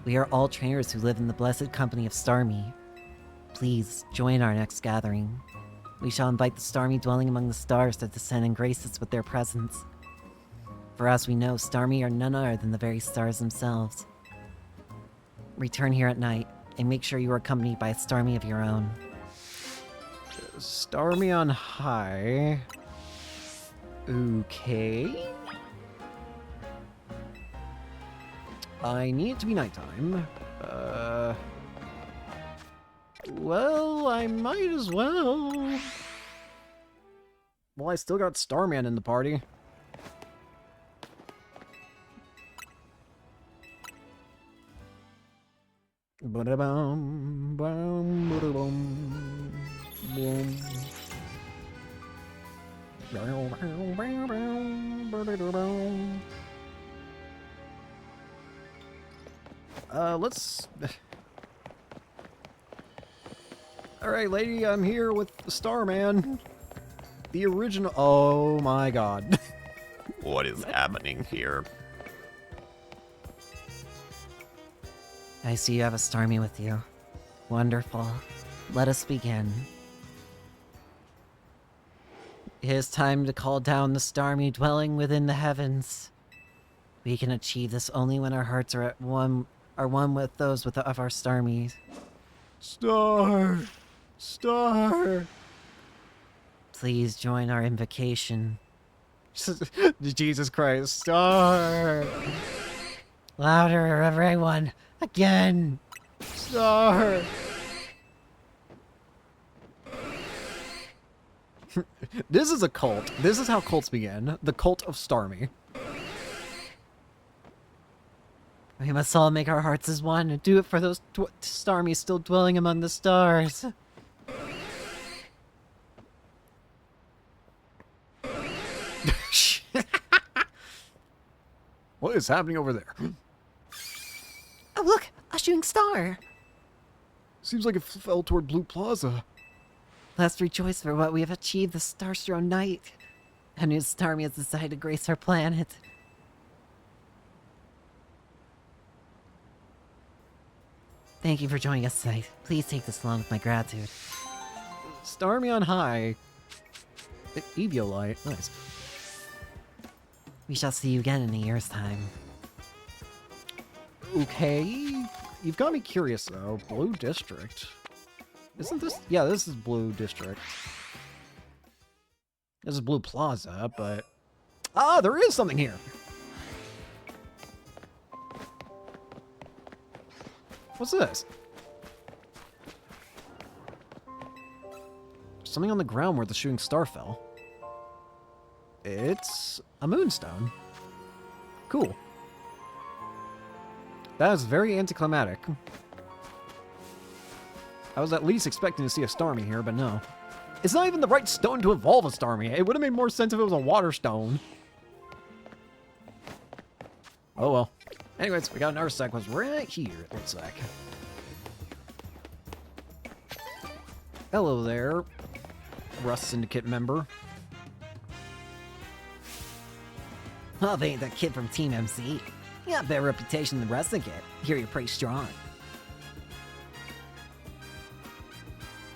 We are all trainers who live in the blessed company of Starmie. Please, join our next gathering. We shall invite the Starmie dwelling among the stars to descend and grace us with their presence. For as we know, Starmie are none other than the very stars themselves. Return here at night, and make sure you are accompanied by a Starmie of your own. Starmie on high. Okay. I need it to be nighttime. Well, I might as well. Well, I still got Starman in the party. Ba-da-bum, bum, ba-da-bum, bum. Let's... Alright, lady, I'm here with the Starman. The original... Oh my god. What is happening here? I see you have a Starmie with you. Wonderful. Let us begin. It is time to call down the Starmie dwelling within the heavens. We can achieve this only when our hearts are one with those of our Starmies. Star! Star! Please join our invocation. Jesus Christ, Star! Louder, everyone! Again! Star! This is a cult. This is how cults begin. The cult of Starmie. We must all make our hearts as one and do it for those Starmies still dwelling among the stars. What is happening over there? Oh, look! A shooting star! Seems like it fell toward Blue Plaza. Let's rejoice for what we have achieved this star-strewn night. A new Starmie has decided to grace our planet. Thank you for joining us tonight. Please take this along with my gratitude. Starmie on high. Eviolite. Nice. We shall see you again in a year's time. Okay. You've got me curious, though. Blue District. Isn't this... Yeah, this is Blue District. This is Blue Plaza, but... Ah, there is something here! What's this? Something on the ground where the shooting star fell. It's a moonstone. Cool. That is very anticlimactic. I was at least expecting to see a Starmie here, but no. It's not even the right stone to evolve a Starmie. It would have made more sense if it was a water stone. Oh well. Anyways, we got another sequence right here, it looks like. Hello there, Rust Syndicate member. Oh, they ain't that kid from Team MC. You got a better reputation than Rust Syndicate. Hear you're pretty strong.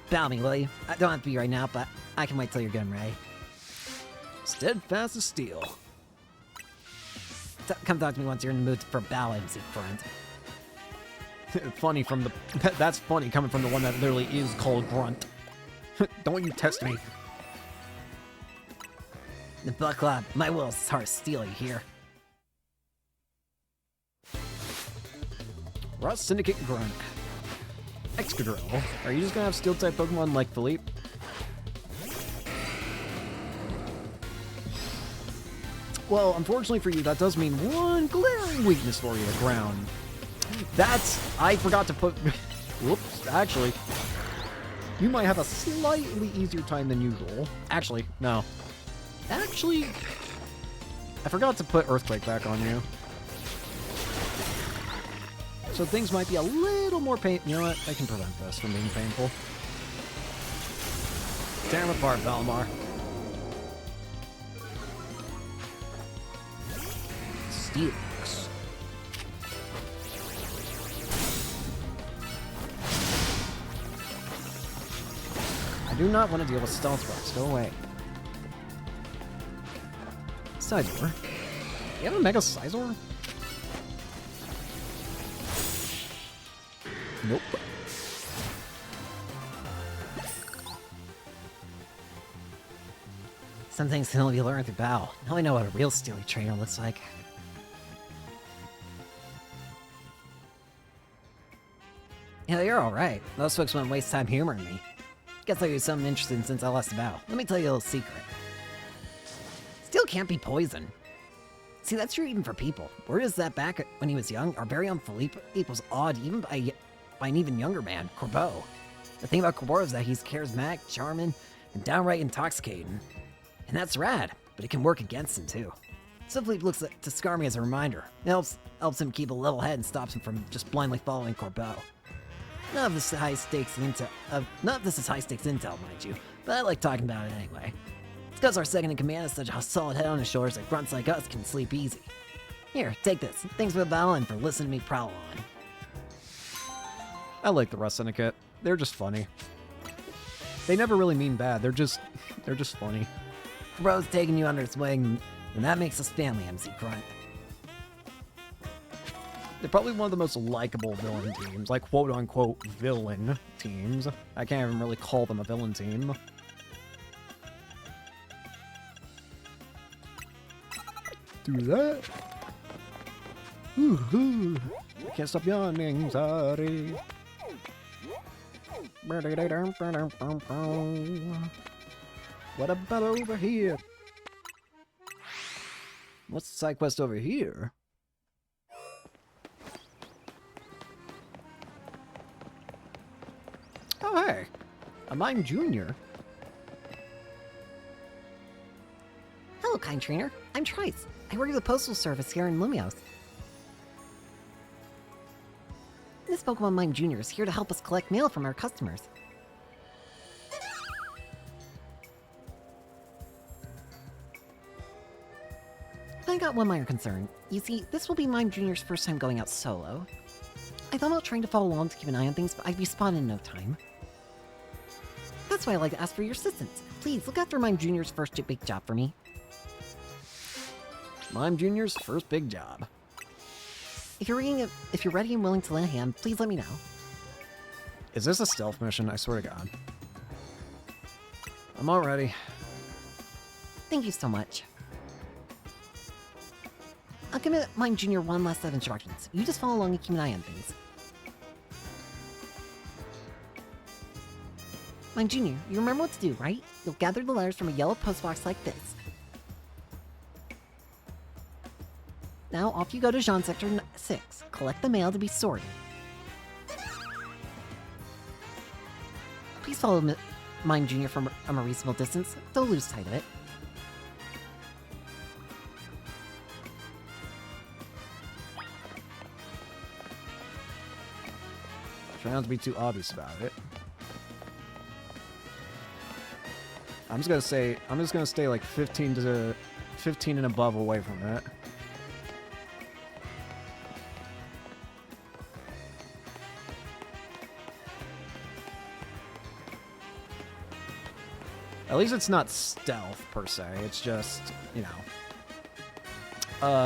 Bow me, will you? I don't have to be right now, but I can wait till you're good and ready. Steadfast as steel. Come talk to me once you're in the mood for bow MC, friend. Funny from the... That's funny coming from the one that literally is called Grunt. Don't you test me. Buckle up. My will is hard to steal, you hear? Rust Syndicate Grunt. Excadrill. Are you just gonna have Steel-type Pokemon like Philippe? Well, unfortunately for you, that does mean one glaring weakness for you, ground. That's... I forgot to put... Whoops, actually. You might have a slightly easier time than usual. Actually, no. Actually... I forgot to put Earthquake back on you. So things might be a little more painful. You know what? I can prevent this from being painful. Tear him apart, Valimar. Steelix. I do not want to deal with Stealth Sparks. Go away. Sizor. You have a Mega Sizor? Nope. Some things can only be learned through battle. Now I know what a real steely trainer looks like. Yeah, you're alright. Most folks wouldn't waste time humoring me. Guess I'll use something interesting since I lost the battle. Let me tell you a little secret. Steel can't be poison. See, that's true even for people. Word is that back when he was young, our very own Philippe was awed even by an even younger man, Corbeau. The thing about Corbeau is that he's charismatic, charming, and downright intoxicating. And that's rad, but it can work against him too. So Philippe looks to Skarmy as a reminder. It helps him keep a level head and stops him from just blindly following Corbeau. None of this is high stakes intel, mind you, but I like talking about it anyway. It's because our second in command has such a solid head on his shoulders that grunts like us can sleep easy. Here, take this. Thanks for the battle and for listening to me prowl on. I like the Rust Syndicate. They're just funny. They never really mean bad. They're just funny. Bro's taking you under his wing, and that makes us family, MC Grunt. They're probably one of the most likable villain teams, like quote-unquote villain teams. I can't even really call them a villain team. Do that. Ooh. Can't stop yawning, sorry. What about over here? What's the side quest over here? Oh, hey. A Mime Junior. Hello, kind trainer. I'm Trice. I work at the Postal Service here in Lumios. This Pokemon Mime Jr. is here to help us collect mail from our customers. I got one minor concern. You see, this will be Mime Jr.'s first time going out solo. I thought about trying to follow along to keep an eye on things, but I'd be spotted in no time. That's why I'd like to ask for your assistance. Please, look after Mime Jr.'s first big job for me. Mime Jr.'s first big job. If you're ready and willing to lend a hand, please let me know. Is this a stealth mission? I swear to God. I'm all ready. Thank you so much. I'll give Mime Jr. one last set of instructions. You just follow along and keep an eye on things. Mime Jr., you remember what to do, right? You'll gather the letters from a yellow postbox like this. Now off you go to Jean Sector 6. Collect the mail to be sorted. Please follow Mime Jr. from a reasonable distance. Don't lose sight of it. Try not to be too obvious about it. I'm just gonna stay like 15 and above away from it. At least it's not stealth per se. It's just, you know.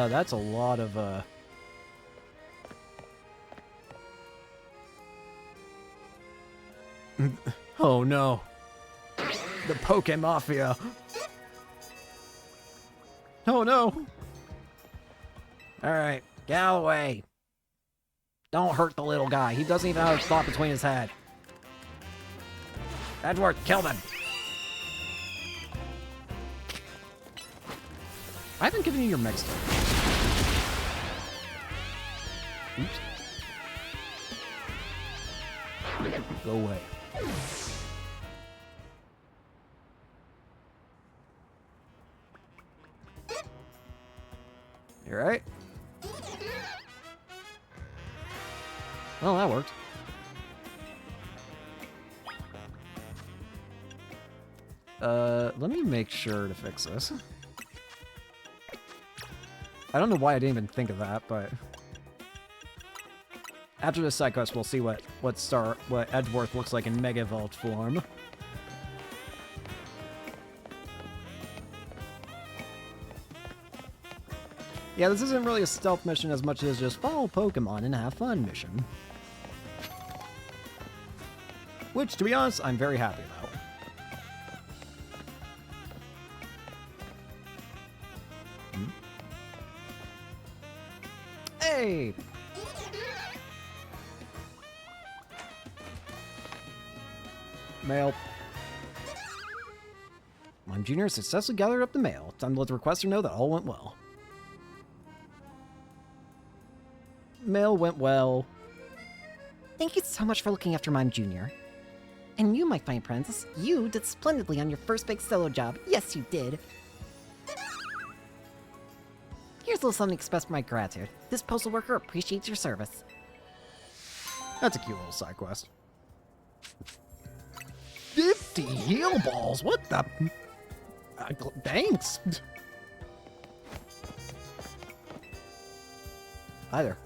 That's a lot of Oh no. The Poké Mafia. Oh no. Alright, Galloway. Don't hurt the little guy. He doesn't even have a spot between his head. Edward, kill them. I haven't given you your Mega Star. Oops. Go away. You alright? Well, that worked. Let me make sure to fix this. I don't know why I didn't even think of that, but after this side quest, we'll see what Edgeworth looks like in Mega Evolved form. Yeah, this isn't really a stealth mission as much as just follow Pokemon and have fun mission. Which, to be honest, I'm very happy about. Yay! Mail. Mime Jr. successfully gathered up the mail. Time to let the requester know that all went well. Mail went well. Thank you so much for looking after Mime Jr. And you, my fine apprentice, you did splendidly on your first big solo job. Yes, you did. Here's a little something to express my gratitude. This postal worker appreciates your service. That's a cute little side quest. 50 heal balls? What the? Thanks. Hi there.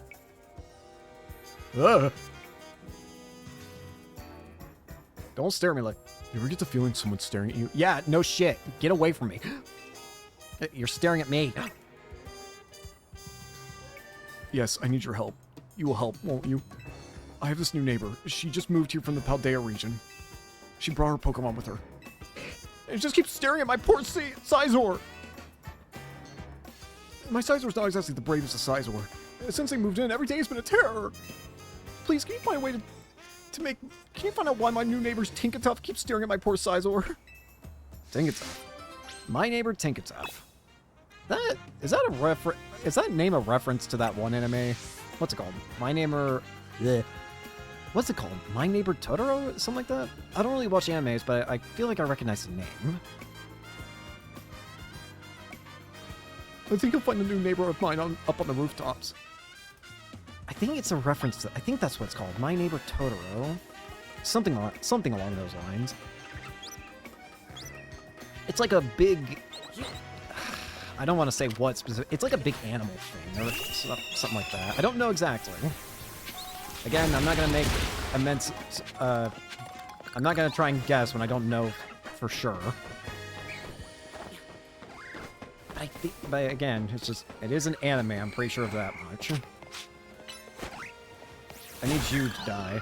Don't stare at me like... You ever get the feeling someone's staring at you? Yeah, no shit. Get away from me. You're staring at me. Yes, I need your help. You will help, won't you? I have this new neighbor. She just moved here from the Paldea region. She brought her Pokemon with her. And it just keeps staring at my poor Sizor. My Sizor's not exactly the bravest of Sizor. Since they moved in, every day has been a terror. Please, can you find a way to make... Can you find out why my new neighbor's Tinkatuff keeps staring at my poor Sizor? Tinkatuff. My neighbor Tinkatuff. Is that name a reference to that one anime? What's it called? My Neighbor... Bleh. What's it called? My Neighbor Totoro? Something like that? I don't really watch animes, but I feel like I recognize the name. I think you'll find a new neighbor of mine up on the rooftops. I think it's a reference to... I think that's what it's called. My Neighbor Totoro. Something along those lines. It's like a big... I don't want to say what specific... It's like a big animal thing, or something like that. I don't know exactly. Again, I'm not going to make immense... I'm not going to try and guess when I don't know for sure. I think... But again, it's just... It is an anime, I'm pretty sure of that much. I need you to die.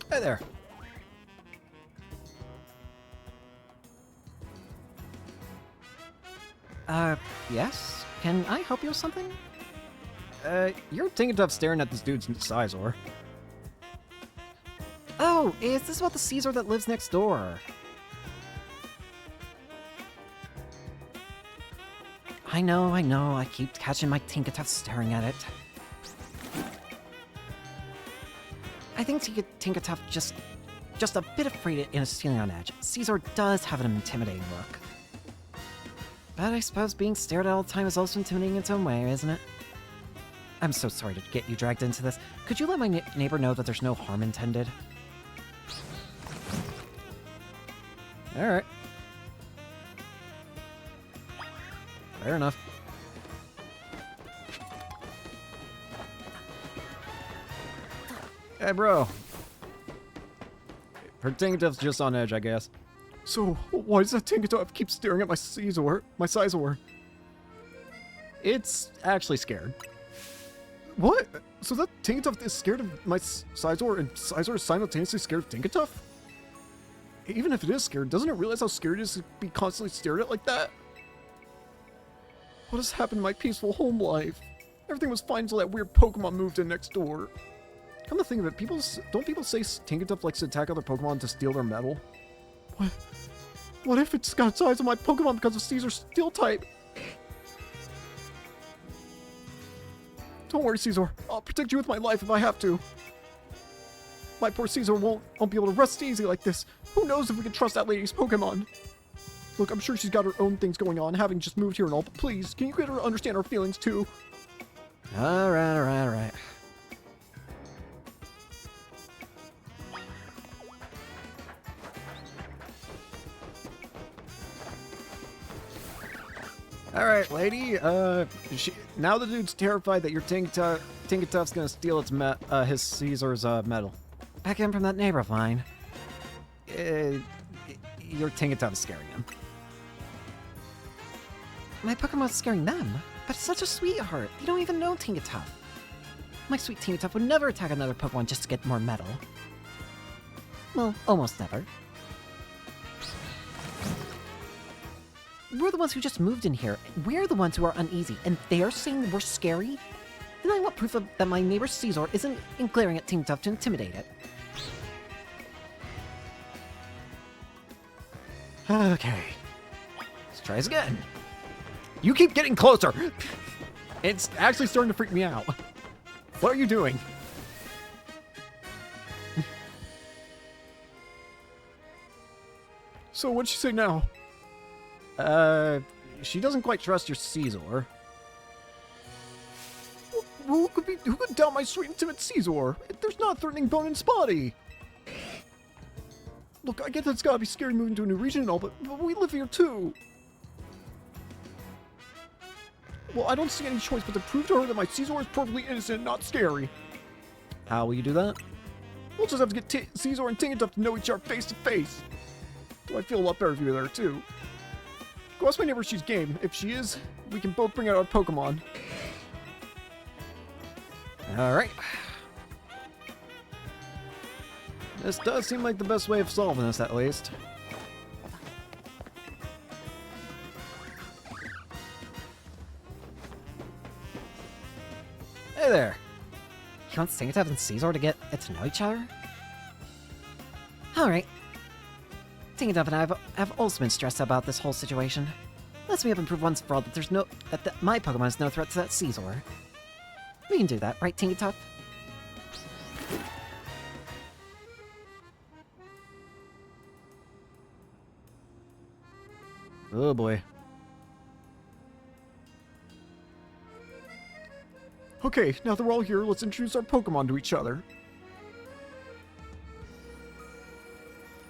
Hey there. Yes? Can I help you with something? You're Tinkatuff staring at this dude's Sizor. Oh, is this about the Caesar that lives next door? I know, I keep catching my Tinkatuff staring at it. I think Tinkatuff just a bit afraid and is feeling on edge. Caesar does have an intimidating look. But I suppose being stared at all the time is also intimidating in its own way, isn't it? I'm so sorry to get you dragged into this. Could you let my neighbor know that there's no harm intended? Alright. Fair enough. Hey, bro. Her Tinkatuff's just on edge, I guess. So, why does that Tinkatuff keep staring at my Sizor? It's actually scared. What? So that Tinkatuff is scared of my Sizor, and Sizor is simultaneously scared of Tinkatuff? Even if it is scared, doesn't it realize how scared it is to be constantly stared at like that? What has happened to my peaceful home life? Everything was fine until that weird Pokemon moved in next door. Come to think of it, don't people say Tinkatuff likes to attack other Pokemon to steal their metal? What if it's got size of my Pokemon because of Caesar's steel type? Don't worry, Caesar. I'll protect you with my life if I have to. My poor Caesar won't be able to rest easy like this. Who knows if we can trust that lady's Pokemon? Look, I'm sure she's got her own things going on, having just moved here and all, but please, can you get her to understand our feelings too? Alright. Alright, lady, now the dude's terrified that your Tinkatuff's gonna steal his Caesar's metal. Back in from that neighbor of mine. Your Tinkatuff's scaring him. My Pokemon's scaring them, but it's such a sweetheart. They don't even know Tinkatuff. My sweet Tinkatuff would never attack another Pokemon just to get more metal. Well, almost never. We're the ones who just moved in here. We're the ones who are uneasy, and they're saying we're scary? Then I want proof that my neighbor Caesar isn't glaring at Team Tough to intimidate it. Okay. Let's try this again. You keep getting closer. It's actually starting to freak me out. What are you doing? So what'd she say now? She doesn't quite trust your Caesar. Who could doubt my sweet and timid Caesar? There's not a threatening bone in his body. Look, I get that it's gotta be scary moving to a new region and all, but we live here too. Well, I don't see any choice but to prove to her that my Caesar is perfectly innocent and not scary. How will you do that? We'll just have to get Caesar and Tinkertuff to know each other face to face. Though I feel a lot better if you were there too. Go ask my neighbor if she's game. If she is, we can both bring out our Pokemon. Alright. This does seem like the best way of solving this, at least. Hey there. You want Tinkertuff and Caesar to get to know each other? Alright. Tinkertuff and I have also been stressed about this whole situation. Let's me up and prove once for all that my Pokemon is no threat to that Caesar. We can do that, right, Tinkertuff? Oh boy. Okay, now that we're all here, let's introduce our Pokemon to each other.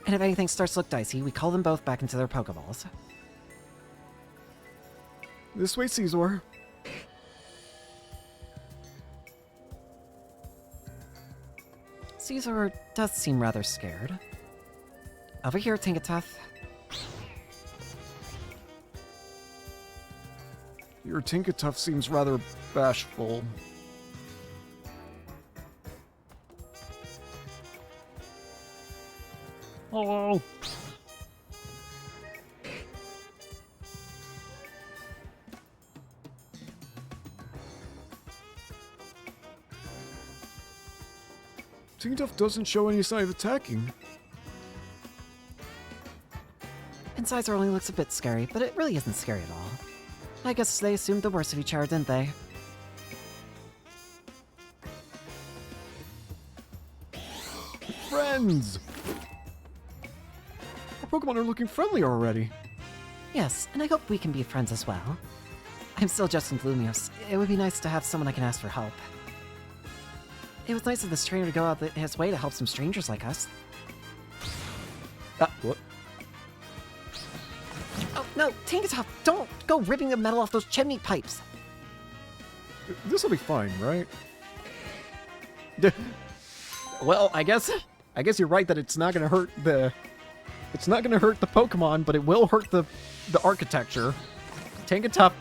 And if anything starts to look dicey, we call them both back into their Pokeballs. This way, Caesar. Caesar does seem rather scared. Over here, Tinkertuff. Your Tinkertuff seems rather bashful. Hello. Tinkertuff doesn't show any sign of attacking. And Caesar only looks a bit scary, but it really isn't scary at all. I guess they assumed the worst of each other, didn't they? Friends! Our Pokemon are looking friendly already. Yes, and I hope we can be friends as well. I'm still just in Lumios. It would be nice to have someone I can ask for help. It was nice of this trainer to go out his way to help some strangers like us. What? Oh, no, Tinkertuff, don't go ripping the metal off those chimney pipes. This'll be fine, right? Well, I guess you're right that it's not gonna hurt the Pokemon, but it will hurt the architecture. Tinkertuff.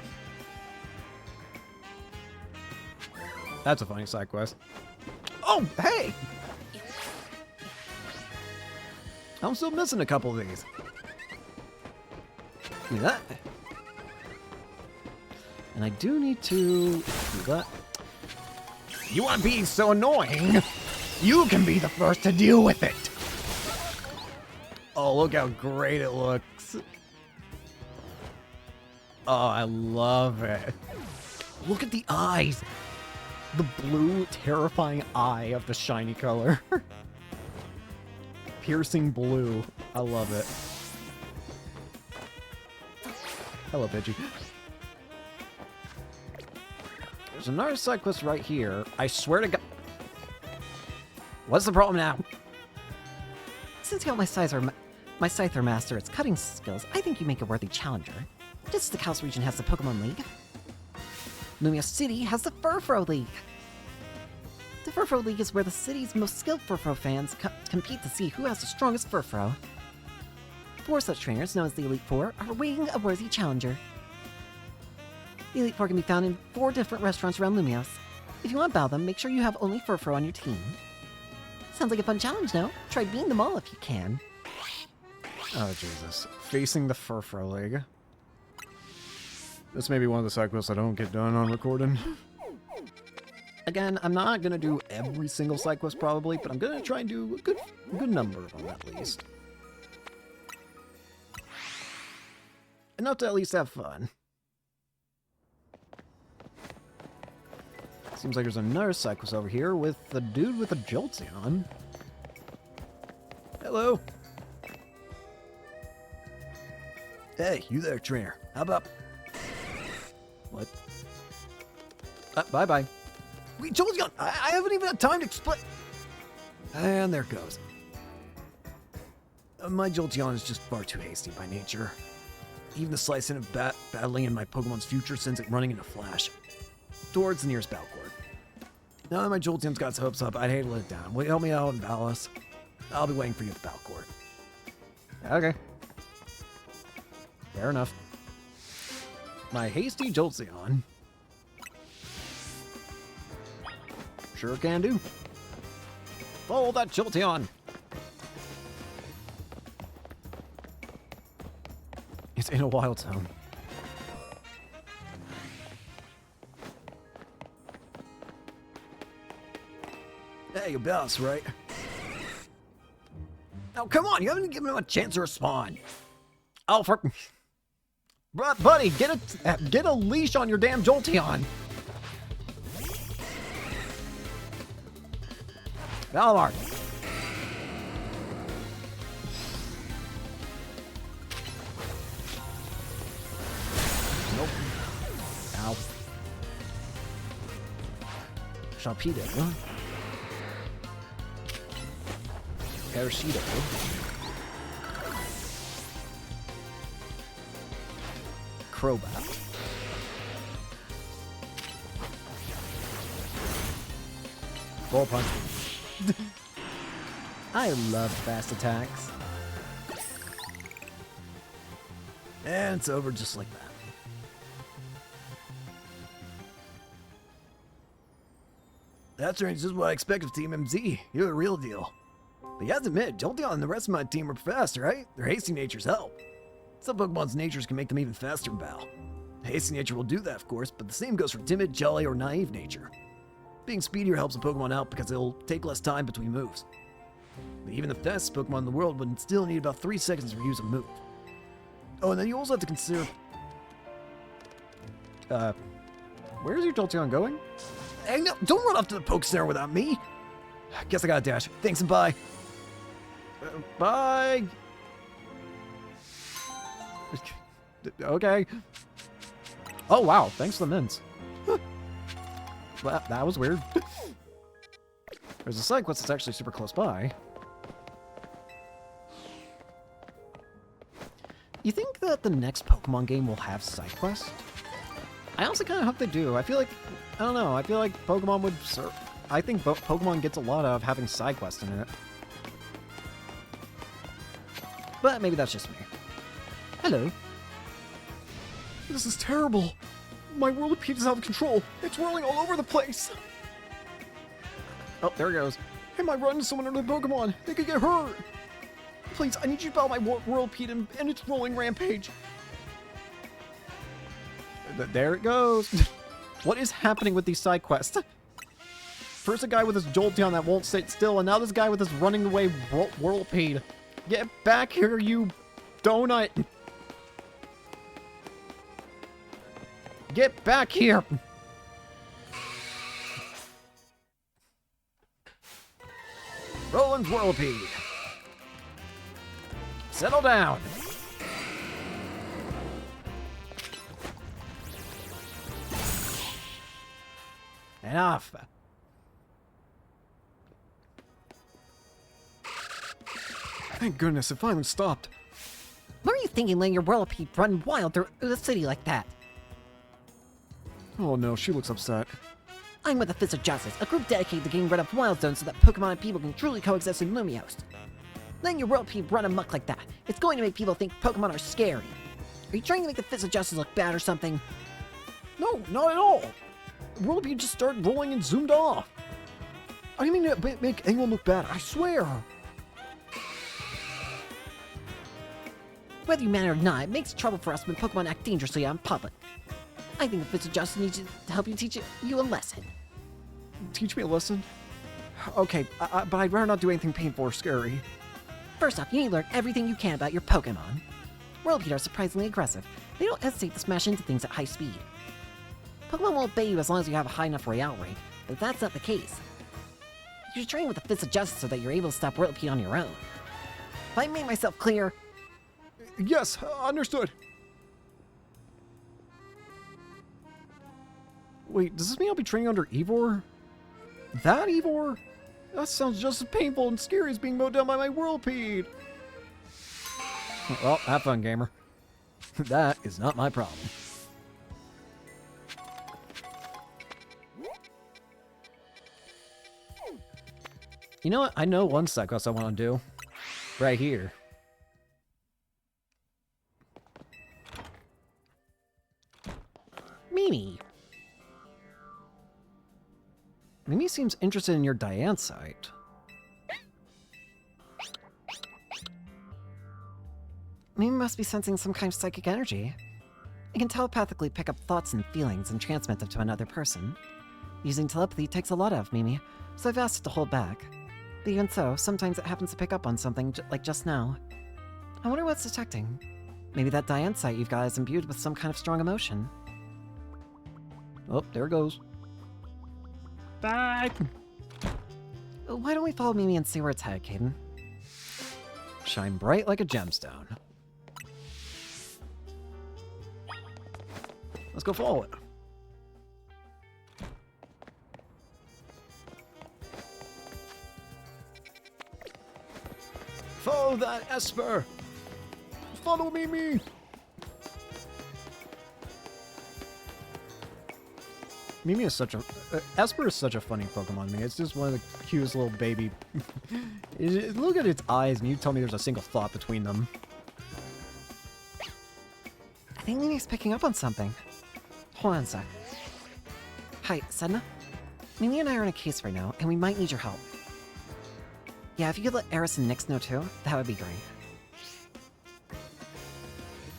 That's a funny side quest. Oh, hey! I'm still missing a couple of these. Do that. And I do need to do that. You want to be so annoying? You can be the first to deal with it. Oh, look how great it looks. Oh, I love it. Look at the eyes. The blue, terrifying eye of the shiny color. Piercing blue. I love it. Hello, Pidgey. There's another side quest right here. I swear to God. What's the problem now? Since you got my Scyther master its cutting skills, I think you make a worthy challenger. Just as the Chaos region has the Pokemon League, Lumia City has the Furfrou League. The Furfrou League is where the city's most skilled Furfrou fans compete to see who has the strongest Furfrou. 4 such trainers, known as the Elite Four, are awaiting a worthy challenger. The Elite Four can be found in 4 different restaurants around Lumios. If you want to battle them, make sure you have only Furfrou on your team. Sounds like a fun challenge, no? Try beating them all if you can. Oh, Jesus. Facing the Furfrou League. This may be one of the side quests I don't get done on recording. Again, I'm not gonna do every single side quest probably, but I'm gonna try and do a good number of them at least. Enough to at least have fun. Seems like there's another side quest over here with the dude with the Jolteon. Hello. Hey, you there, trainer. How about... What? Bye-bye. Wait, Jolteon! I haven't even had time to explain... And there it goes. My Jolteon is just far too hasty by nature. Even the slight sin of battling in my Pokemon's future sends it running in a flash. Towards the nearest battle court. Now that my Jolteon's got its hopes up, I'd hate to let it down. Will you help me out in Valis? I'll be waiting for you at the battle court. Okay. Fair enough. My hasty Jolteon. Sure can do. Follow that Jolteon! It's in a wild zone. Hey, you boss, right? Now, come on, you haven't given him a chance to respond. Oh, for... Buddy, get a leash on your damn Jolteon. Valimar. Nope. Ow. Sharpedo, huh? Parasito. Crobat. Ball punch. I love fast attacks. And it's over just like that. That's right, this is what I expect of Team MZ. You're the real deal. But you have to admit, Jolteon and the rest of my team are fast, right? Their hasty natures help. Some Pokemon's natures can make them even faster in battle. Hasty nature will do that, of course, but the same goes for timid, jolly, or naive nature. Being speedier helps a Pokemon out because it'll take less time between moves. But even the fastest Pokemon in the world would still need about 3 seconds to use a move. Oh, and then you also have to consider... where's your Jolteon going? Hey, no, don't run up to the Poke Center without me! Guess I gotta dash. Thanks and bye. Bye! Okay. Oh, wow. Thanks for the mints. Well, that was weird. There's a side quest that's actually super close by. You think that the next Pokemon game will have side quests? I honestly kind of hope they do. I feel like... I don't know. I feel like Pokemon would... I think Pokemon gets a lot out of having side quests in it. But maybe that's just me. Hello. This is terrible. My whirlpool is out of control. It's whirling all over the place. Oh, there it goes. I might run into someone under the Pokemon. They could get hurt. Please, I need you to battle my whirlpool and its rolling rampage. There it goes. What is happening with these side quests? First a guy with his Jolteon that won't sit still, and now this guy with his running away whirlpool. Get back here, you donut! Get back here! Roland's Whirlipede. Settle down. Enough. Thank goodness, it finally stopped. What are you thinking letting your Whirlipede run wild through the city like that? Oh no, she looks upset. I'm with the Fist of Justice, a group dedicated to getting rid of wild zones so that Pokemon and people can truly coexist in Lumiose. Letting your Whirlipede run amok like that, it's going to make people think Pokemon are scary. Are you trying to make the Fist of Justice look bad or something? No, not at all. Whirlipede just started rolling and zoomed off. I didn't mean to make anyone look bad, I swear. Whether you man it or not, it makes trouble for us when Pokemon act dangerously out in public. I think the Fitz just needs to help you teach you a lesson. Teach me a lesson? Okay, but I'd rather not do anything painful or scary. First off, you need to learn everything you can about your Pokémon. Whirlpeed are surprisingly aggressive. They don't hesitate to smash into things at high speed. Pokemon will obey you as long as you have a high enough Royale rank, but that's not the case. You should train with the Fist of Justice so that you're able to stop Whirlpeed on your own. If I made myself clear... Yes, understood. Wait, does this mean I'll be training under Eivor? That Eivor? That sounds just as painful and scary as being mowed down by my Whirlpeed. Well, have fun, gamer. That is not my problem. You know what? I know one side quest I want to do. Right here. Mimi. Mimi seems interested in your Diane site. Mimi must be sensing some kind of psychic energy. It can telepathically pick up thoughts and feelings and transmit them to another person. Using telepathy takes a lot out of Mimi, so I've asked it to hold back. But even so, sometimes it happens to pick up on something, like just now. I wonder what's detecting. Maybe that Diane site you've got is imbued with some kind of strong emotion. Oh, there it goes. Bye! Why don't we follow Mimi and see where it's headed, Caden? Shine bright like a gemstone. Let's go follow it. Follow that Esper! Follow Mimi! Mimi is such a... Esper is such a funny Pokemon to me. It's just one of the cutest little baby... Look at its eyes and you tell me there's a single thought between them. I think Mimi's picking up on something. Hold on a sec. Hi, Sedna? Mimi and I are in a case right now, and we might need your help. Yeah, if you could let Eris and Nyx know too, that would be great.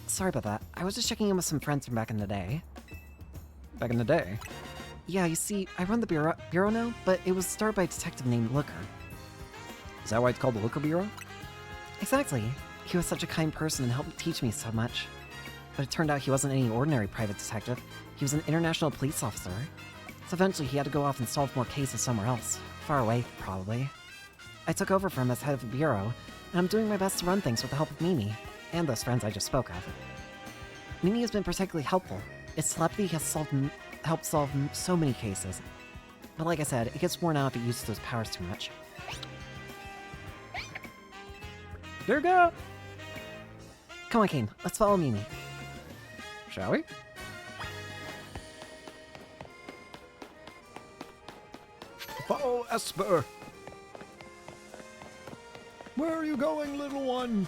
Sorry about that. I was just checking in with some friends from back in the day. Back in the day? Yeah, you see, I run the bureau now, but it was started by a detective named Looker. Is that why it's called the Looker Bureau? Exactly. He was such a kind person and helped teach me so much. But it turned out he wasn't any ordinary private detective. He was an international police officer. So eventually he had to go off and solve more cases somewhere else. Far away, probably. I took over for him as head of the bureau, and I'm doing my best to run things with the help of Mimi, and those friends I just spoke of. Mimi has been particularly helpful. Its telepathy has helped solve so many cases. But like I said, it gets worn out if it uses those powers too much. There we go! Come on, Kane, let's follow Mimi. Shall we? Follow Esper! Where are you going, little one?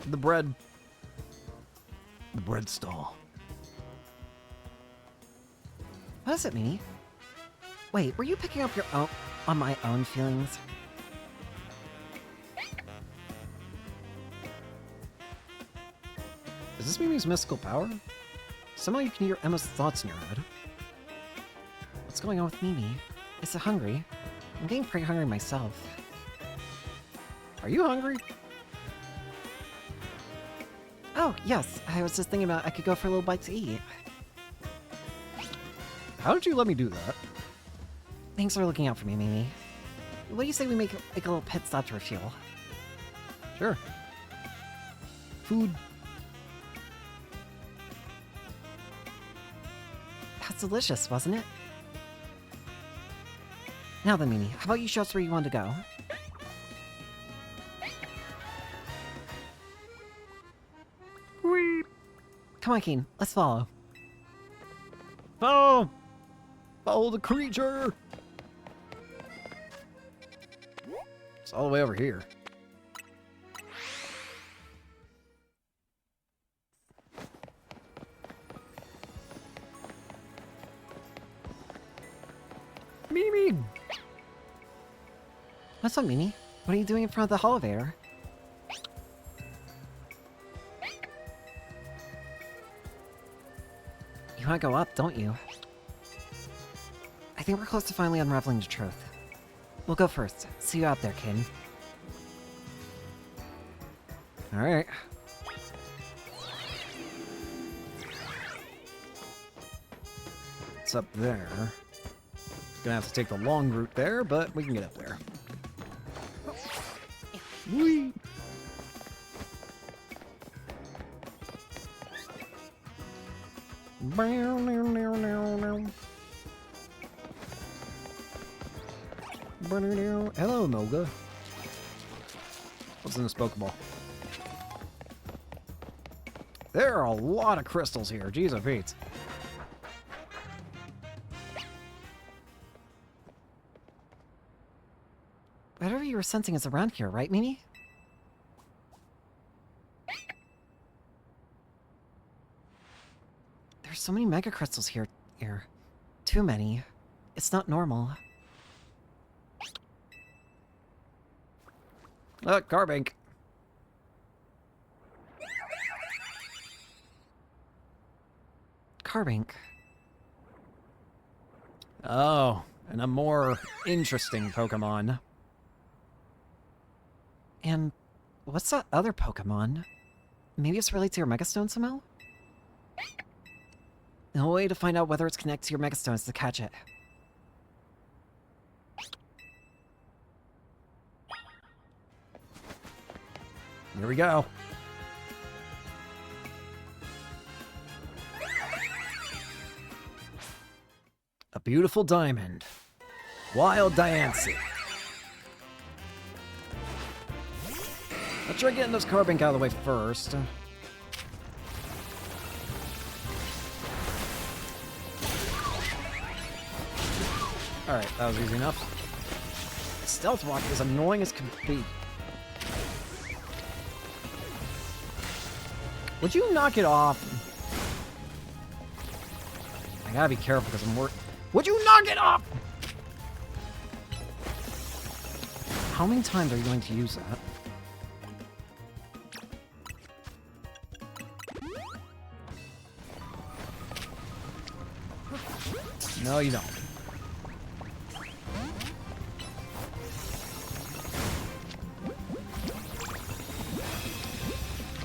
The bread. The bread stall. What is it, Mimi? Wait, were you picking up your own on my own feelings? Is this Mimi's mystical power? Somehow you can hear Emma's thoughts in your head. What's going on with Mimi? Is it hungry? I'm getting pretty hungry myself. Are you hungry? Oh, yes. I was just thinking about I could go for a little bite to eat. How did you let me do that? Thanks for looking out for me, Mimi. What do you say we make a little pit stop to refuel? Sure. Food. That's delicious, wasn't it? Now then, Mimi, how about you show us where you want to go? Whee! Come on, Keen, let's follow. Follow! Follow the creature! It's all the way over here. Mimi! What's up, Mimi? What are you doing in front of the elevator? You want to go up, don't you? I think we're close to finally unraveling the truth. We'll go first. See you out there, Caden. Alright. It's up there. Gonna have to take the long route there, but we can get up there. Whee! Hello, Moga. What's in this Pokeball? There are a lot of crystals here. Jeez, oh Pete. Whatever you were sensing is around here, right, Mimi? There's so many mega crystals here. Too many. It's not normal. Carbink. Carbink. Oh, and a more interesting Pokemon. And what's that other Pokemon? Maybe it's related to your Megastone somehow? No way to find out whether it's connected to your Megastone is to catch it. Here we go. A beautiful diamond. Wild Diancie. Let's try getting this Carbink out of the way first. Alright, that was easy enough. Stealth Rock is annoying as can be. Would you knock it off? I gotta be careful because I'm working. Would you knock it off? How many times are you going to use that? No, you don't.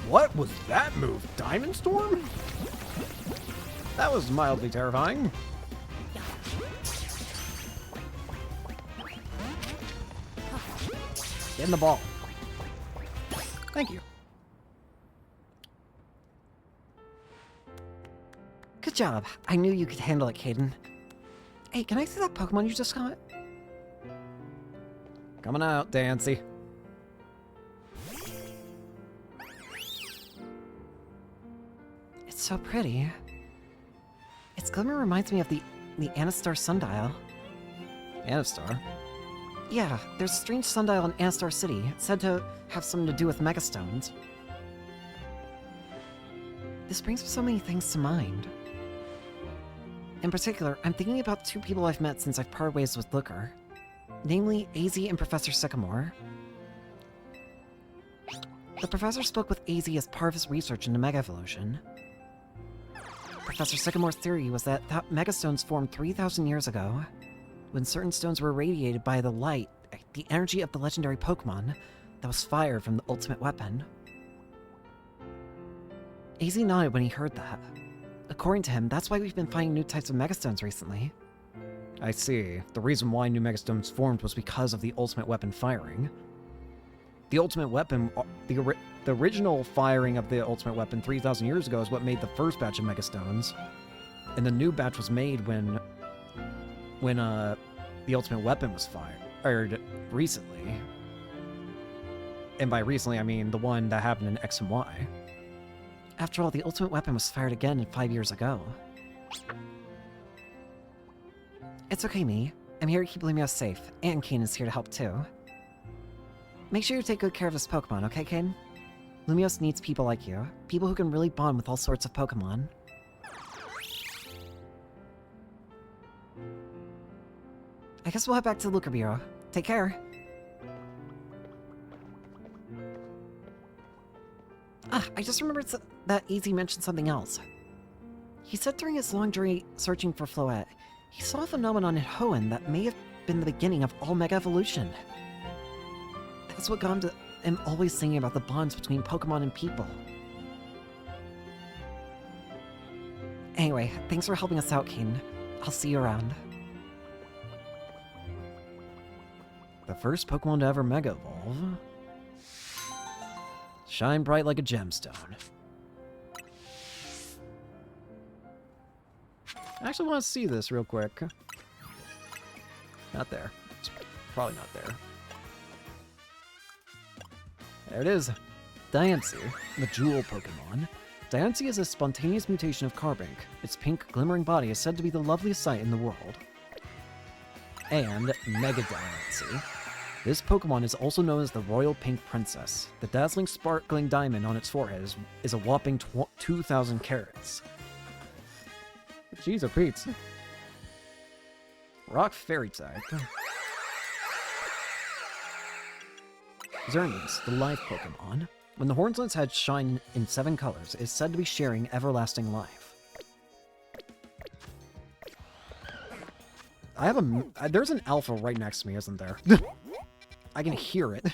What was that move? Diamond Storm? That was mildly terrifying. Get in the ball. Thank you. Good job. I knew you could handle it, Caden. Hey, can I see that Pokemon you just got? Coming out, Dancy. It's so pretty. Its glimmer reminds me of the Anastar sundial. Anastar. Yeah, there's a strange sundial in Anastar City. It's said to have something to do with Megastones. This brings so many things to mind. In particular, I'm thinking about two people I've met since I've parted ways with Looker. Namely, AZ and Professor Sycamore. The professor spoke with AZ as part of his research into Mega Evolution. Professor Sycamore's theory was that Megastones formed 3,000 years ago, when certain stones were irradiated by the light, the energy of the legendary Pokémon that was fired from the ultimate weapon. AZ nodded when he heard that. According to him, that's why we've been finding new types of Megastones recently. I see. The reason why new Megastones formed was because of the ultimate weapon firing. The ultimate weapon, the original firing of the ultimate weapon 3,000 years ago is what made the first batch of Megastones. And the new batch was made when the ultimate weapon was fired recently. And by recently, I mean the one that happened in X and Y. After all, the ultimate weapon was fired again 5 years ago. It's okay, me. I'm here to keep Lumiose safe, and Kane is here to help too. Make sure you take good care of this Pokemon, okay, Kane? Lumiose needs people like you. People who can really bond with all sorts of Pokemon. I guess we'll head back to the Looker Bureau. Take care. Ah, I just remembered that AZ mentioned something else. He said during his long journey searching for Floette, he saw a phenomenon in Hoenn that may have been the beginning of all Mega Evolution. That's what got him always thinking about the bonds between Pokemon and people. Anyway, thanks for helping us out, Caden. I'll see you around. The first Pokemon to ever Mega Evolve. Shine bright like a gemstone. I actually want to see this real quick. Not there. It's probably not there. There it is. Diancie, the Jewel Pokemon. Diancie is a spontaneous mutation of Carbink. Its pink, glimmering body is said to be the loveliest sight in the world. And Mega Diancie. This Pokemon is also known as the Royal Pink Princess. The dazzling sparkling diamond on its forehead is a whopping 2,000 carats. Jeez, Pete's. Rock Fairy type. Xerneas, the life Pokemon. When the Hornslands had shine in 7 colors, it is said to be sharing everlasting life. I have a... There's an alpha right next to me, isn't there? I can hear it.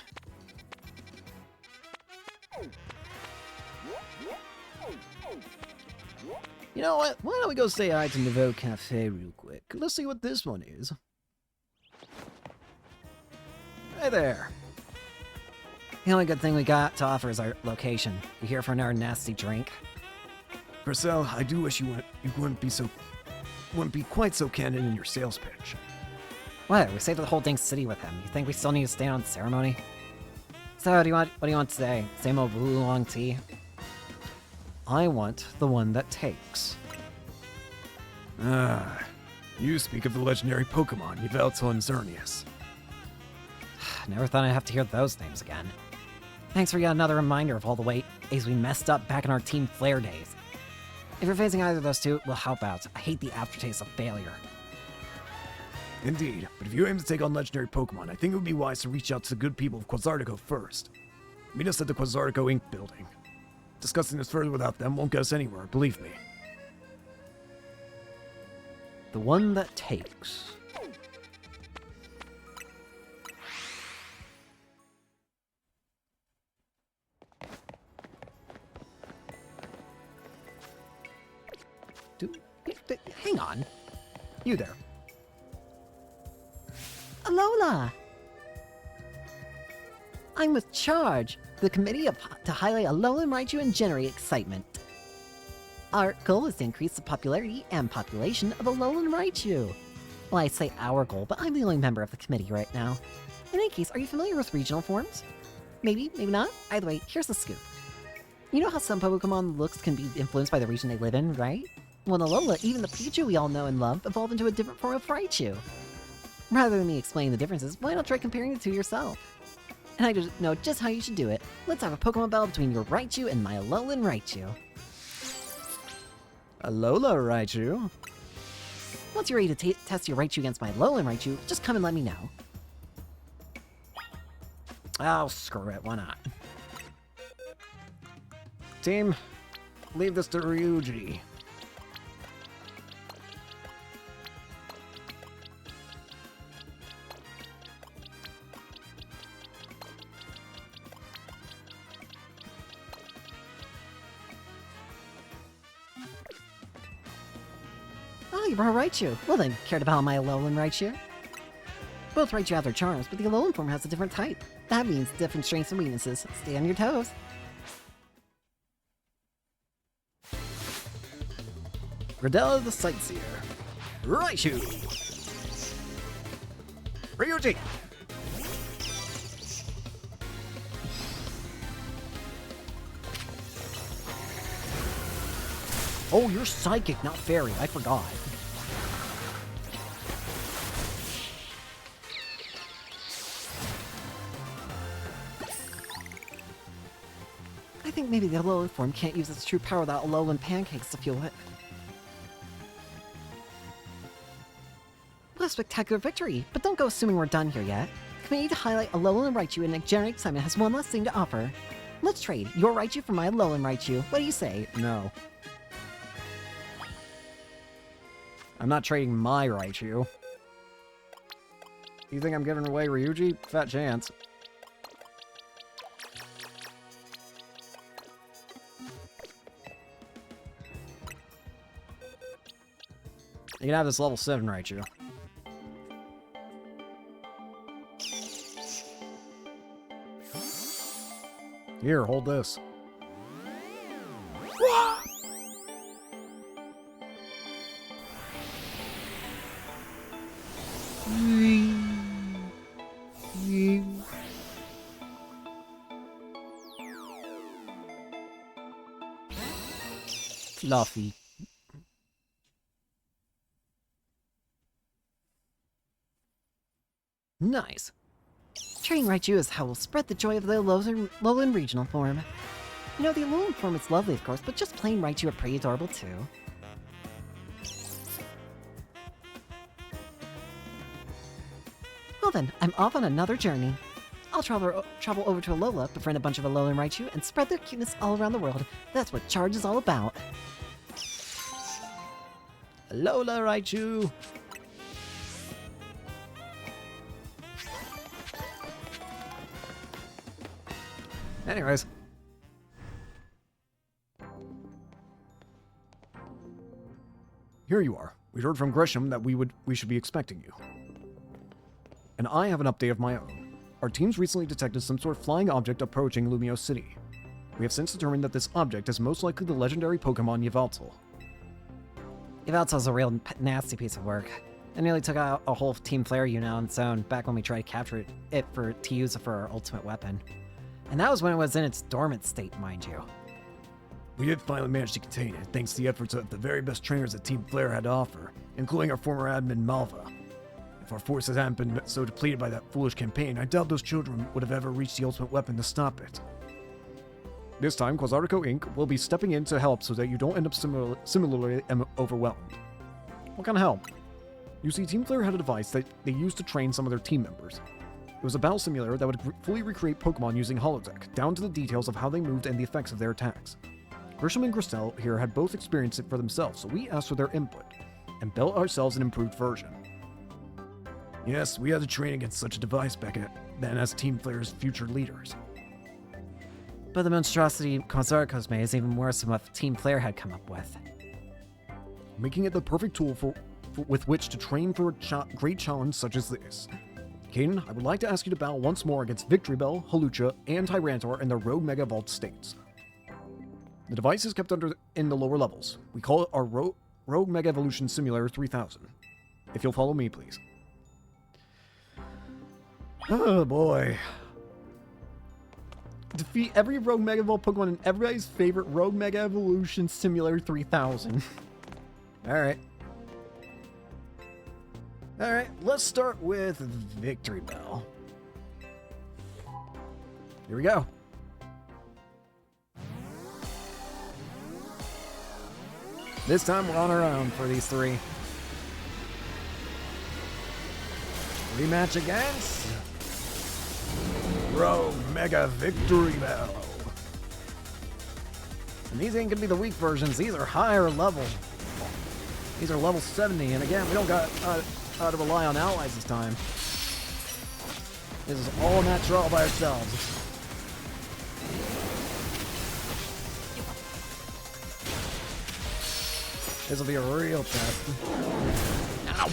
You know what? Why don't we go say hi to Nouveau Cafe real quick? Let's see what this one is. Hey there. The only good thing we got to offer is our location. You here for another nasty drink? Purcell, I do wish you wouldn't be quite so candid in your sales pitch. What? We saved the whole dang city with him. You think we still need to stay on ceremony? So, what do you want today? Same old oolong tea? I want the one that takes. Ah, you speak of the legendary Pokemon, Yveltal and Xerneas. Never thought I'd have to hear those names again. Thanks for yet another reminder of all the ways we messed up back in our Team Flare days. If you're facing either of those two, we'll help out. I hate the aftertaste of failure. Indeed, but if you aim to take on legendary Pokemon, I think it would be wise to reach out to the good people of Quasartico first. Meet us at the Quasartico Inc. building. Discussing this further without them won't get us anywhere, believe me. The one that takes. Hang on. You there. Alola! I'm with Charge, the committee to highlight Alolan Raichu and generate excitement. Our goal is to increase the popularity and population of Alolan Raichu. Well, I say our goal, but I'm the only member of the committee right now. In any case, are you familiar with regional forms? Maybe, maybe not. Either way, here's the scoop. You know how some Pokemon looks can be influenced by the region they live in, right? Well, in Alola, even the Pikachu we all know and love evolved into a different form of Raichu. Rather than me explaining the differences, why not try comparing the two yourself? And I just know just how you should do it. Let's have a Pokemon battle between your Raichu and my Alolan Raichu. Alola Raichu? Once you're ready to test your Raichu against my Alolan Raichu, just come and let me know. Oh, screw it, why not? Team, leave this to Ryuji. Oh, you brought Raichu. Well then, care to battle my Alolan Raichu? Both Raichu have their charms, but the Alolan form has a different type. That means different strengths and weaknesses. Stay on your toes. Gradella the Sightseer. Raichu! Ryuji! Oh, you're psychic, not fairy. I forgot. I think maybe the Alolan form can't use its true power without Alolan pancakes to fuel it. What a spectacular victory! But don't go assuming we're done here yet. The committee to highlight Alolan Raichu and generate excitement has one last thing to offer. Let's trade your Raichu for my Alolan Raichu. What do you say? No. I'm not trading my Raichu. You think I'm giving away Ryuji? Fat chance. You can have this level 7 Raichu. Here, hold this. Fluffy. Nice. Training Raichu is how we'll spread the joy of the Lowland regional form. You know, the Alolan form is lovely, of course, but just plain Raichu are pretty adorable, too. Well then, I'm off on another journey. I'll travel over to Alola, befriend a bunch of Alolan Raichu, and spread their cuteness all around the world. That's what Charge is all about. Alola Raichu! Anyways. Here you are. We heard from Grisham that we should be expecting you. And I have an update of my own. Our teams recently detected some sort of flying object approaching Lumio City. We have since determined that this object is most likely the legendary Pokémon Yveltal. Yveltal's a real nasty piece of work. It nearly took out a whole Team Flare unit on its own back when we tried to capture it to use it for our ultimate weapon. And that was when it was in its dormant state, mind you. We did finally manage to contain it, thanks to the efforts of the very best trainers that Team Flare had to offer, including our former admin Malva. If our forces hadn't been so depleted by that foolish campaign, I doubt those children would have ever reached the ultimate weapon to stop it. This time, Quasartico Inc. will be stepping in to help so that you don't end up similarly overwhelmed. What kind of help? You see, Team Flare had a device that they used to train some of their team members. It was a battle simulator that would fully recreate Pokemon using holodeck, down to the details of how they moved and the effects of their attacks. Grisham and Gristel here had both experienced it for themselves, so we asked for their input, and built ourselves an improved version. Yes, we had to train against such a device back then as Team Flare's future leaders. But the monstrosity Quasartico's made is even worse than what Team Flare had come up with. Making it the perfect tool with which to train for a great challenge such as this. Caden, I would like to ask you to battle once more against Victory Bell, Hawlucha, and Tyranitar in their Rogue Mega Vault states. The device is kept in the lower levels. We call it our Rogue Mega Evolution Simulator 3000. If you'll follow me, please. Oh boy. Defeat every Rogue Mega Vault Pokemon in everybody's favorite Rogue Mega Evolution Simulator 3000. Alright. Alright, let's start with Victory Bell. Here we go. This time we're on our own for these three. Rematch against Rogue Mega Victory Bell. And these ain't gonna be the weak versions, these are higher level. These are level 70, and again, we don't got to rely on allies this time. This is all natural all by ourselves. This will be a real test. Ow!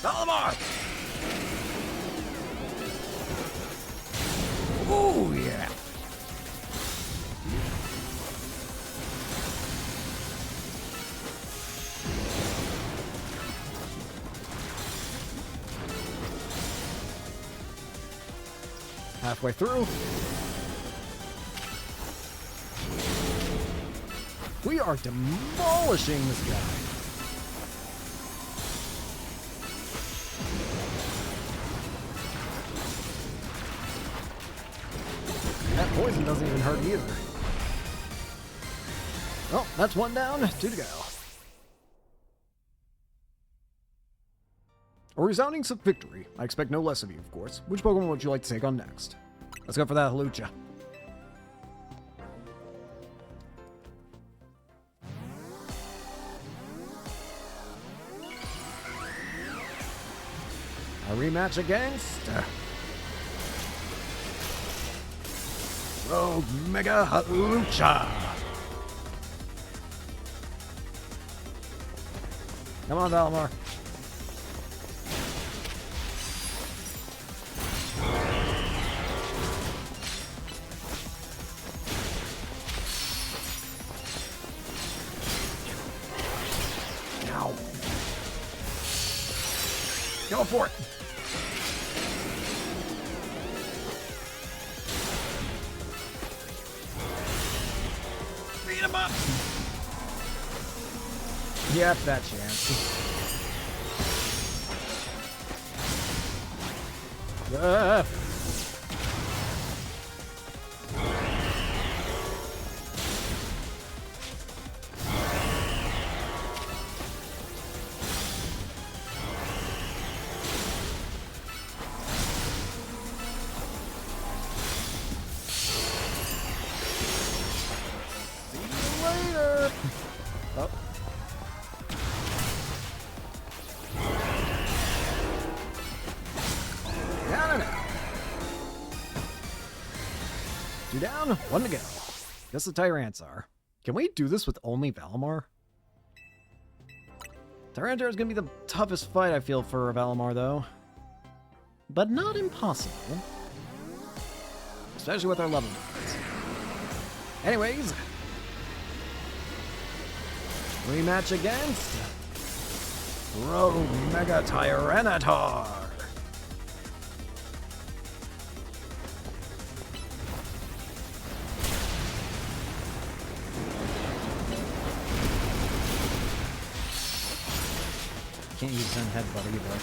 Malamar! Oh yeah! Halfway through. We are demolishing this guy. That poison doesn't even hurt either. Well, that's one down, two to go. A resounding victory. I expect no less of you, of course. Which Pokemon would you like to take on next? Let's go for that Hawlucha. A rematch against Rogue Mega Lucha. Come on, Valimar. Ow. Go for it. Beat him up. Yep, that chance. Oh. Down and out. 2 down, 1 to go. Guess the Tyrantsar. Can we do this with only Valimar? Tyranitar is going to be the toughest fight, I feel, for Valimar, though. But not impossible. Especially with our level difference. Anyways. Rematch against Rogue Mega Tyranitar. Can't use Zen Headbutt either.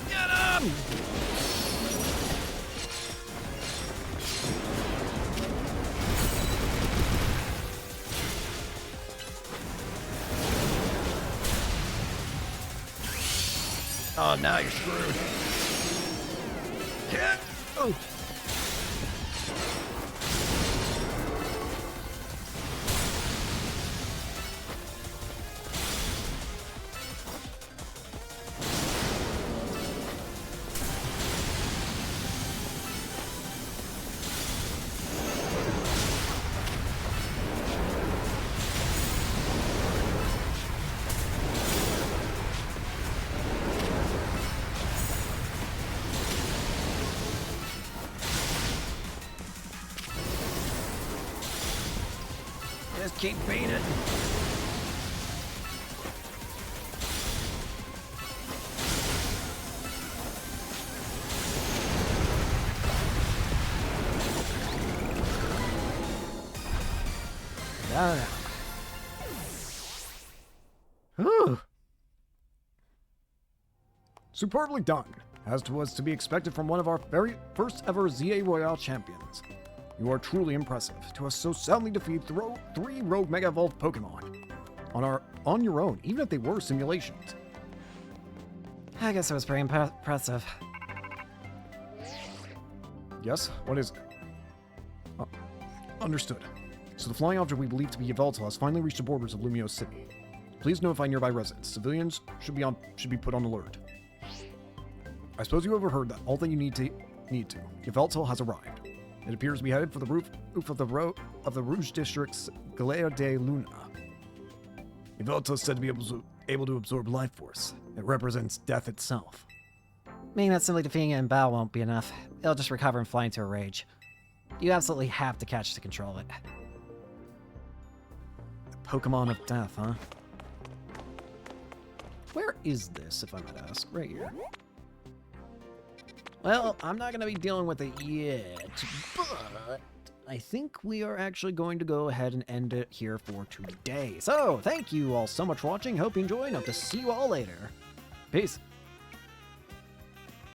Get him! Oh, now you're screwed. Can't. Oh. Just keep beating it. Down. Whew. Superbly done, as was to be expected from one of our very first ever ZA Royale champions. You are truly impressive to have so soundly defeated 3 Rogue Mega Evolved Pokemon on your own, even if they were simulations. I guess it was pretty impressive. Yes? What is it? Understood. So the flying object we believe to be Yveltal has finally reached the borders of Lumiose City. Please notify nearby residents. Civilians should be put on alert. I suppose you overheard that all that you need to. Yveltal has arrived. It appears to be headed for the roof of the Rouge District's Galea de Luna. Yveltal is said to be able to absorb life force. It represents death itself. Meaning that simply defeating it in battle won't be enough. It'll just recover and fly into a rage. You absolutely have to catch to control it. Pokemon of death, huh? Where is this, if I might ask? Right here. Well, I'm not going to be dealing with it yet, but I think we are actually going to go ahead and end it here for today. So, thank you all so much for watching. Hope you enjoyed, and hope to see you all later. Peace.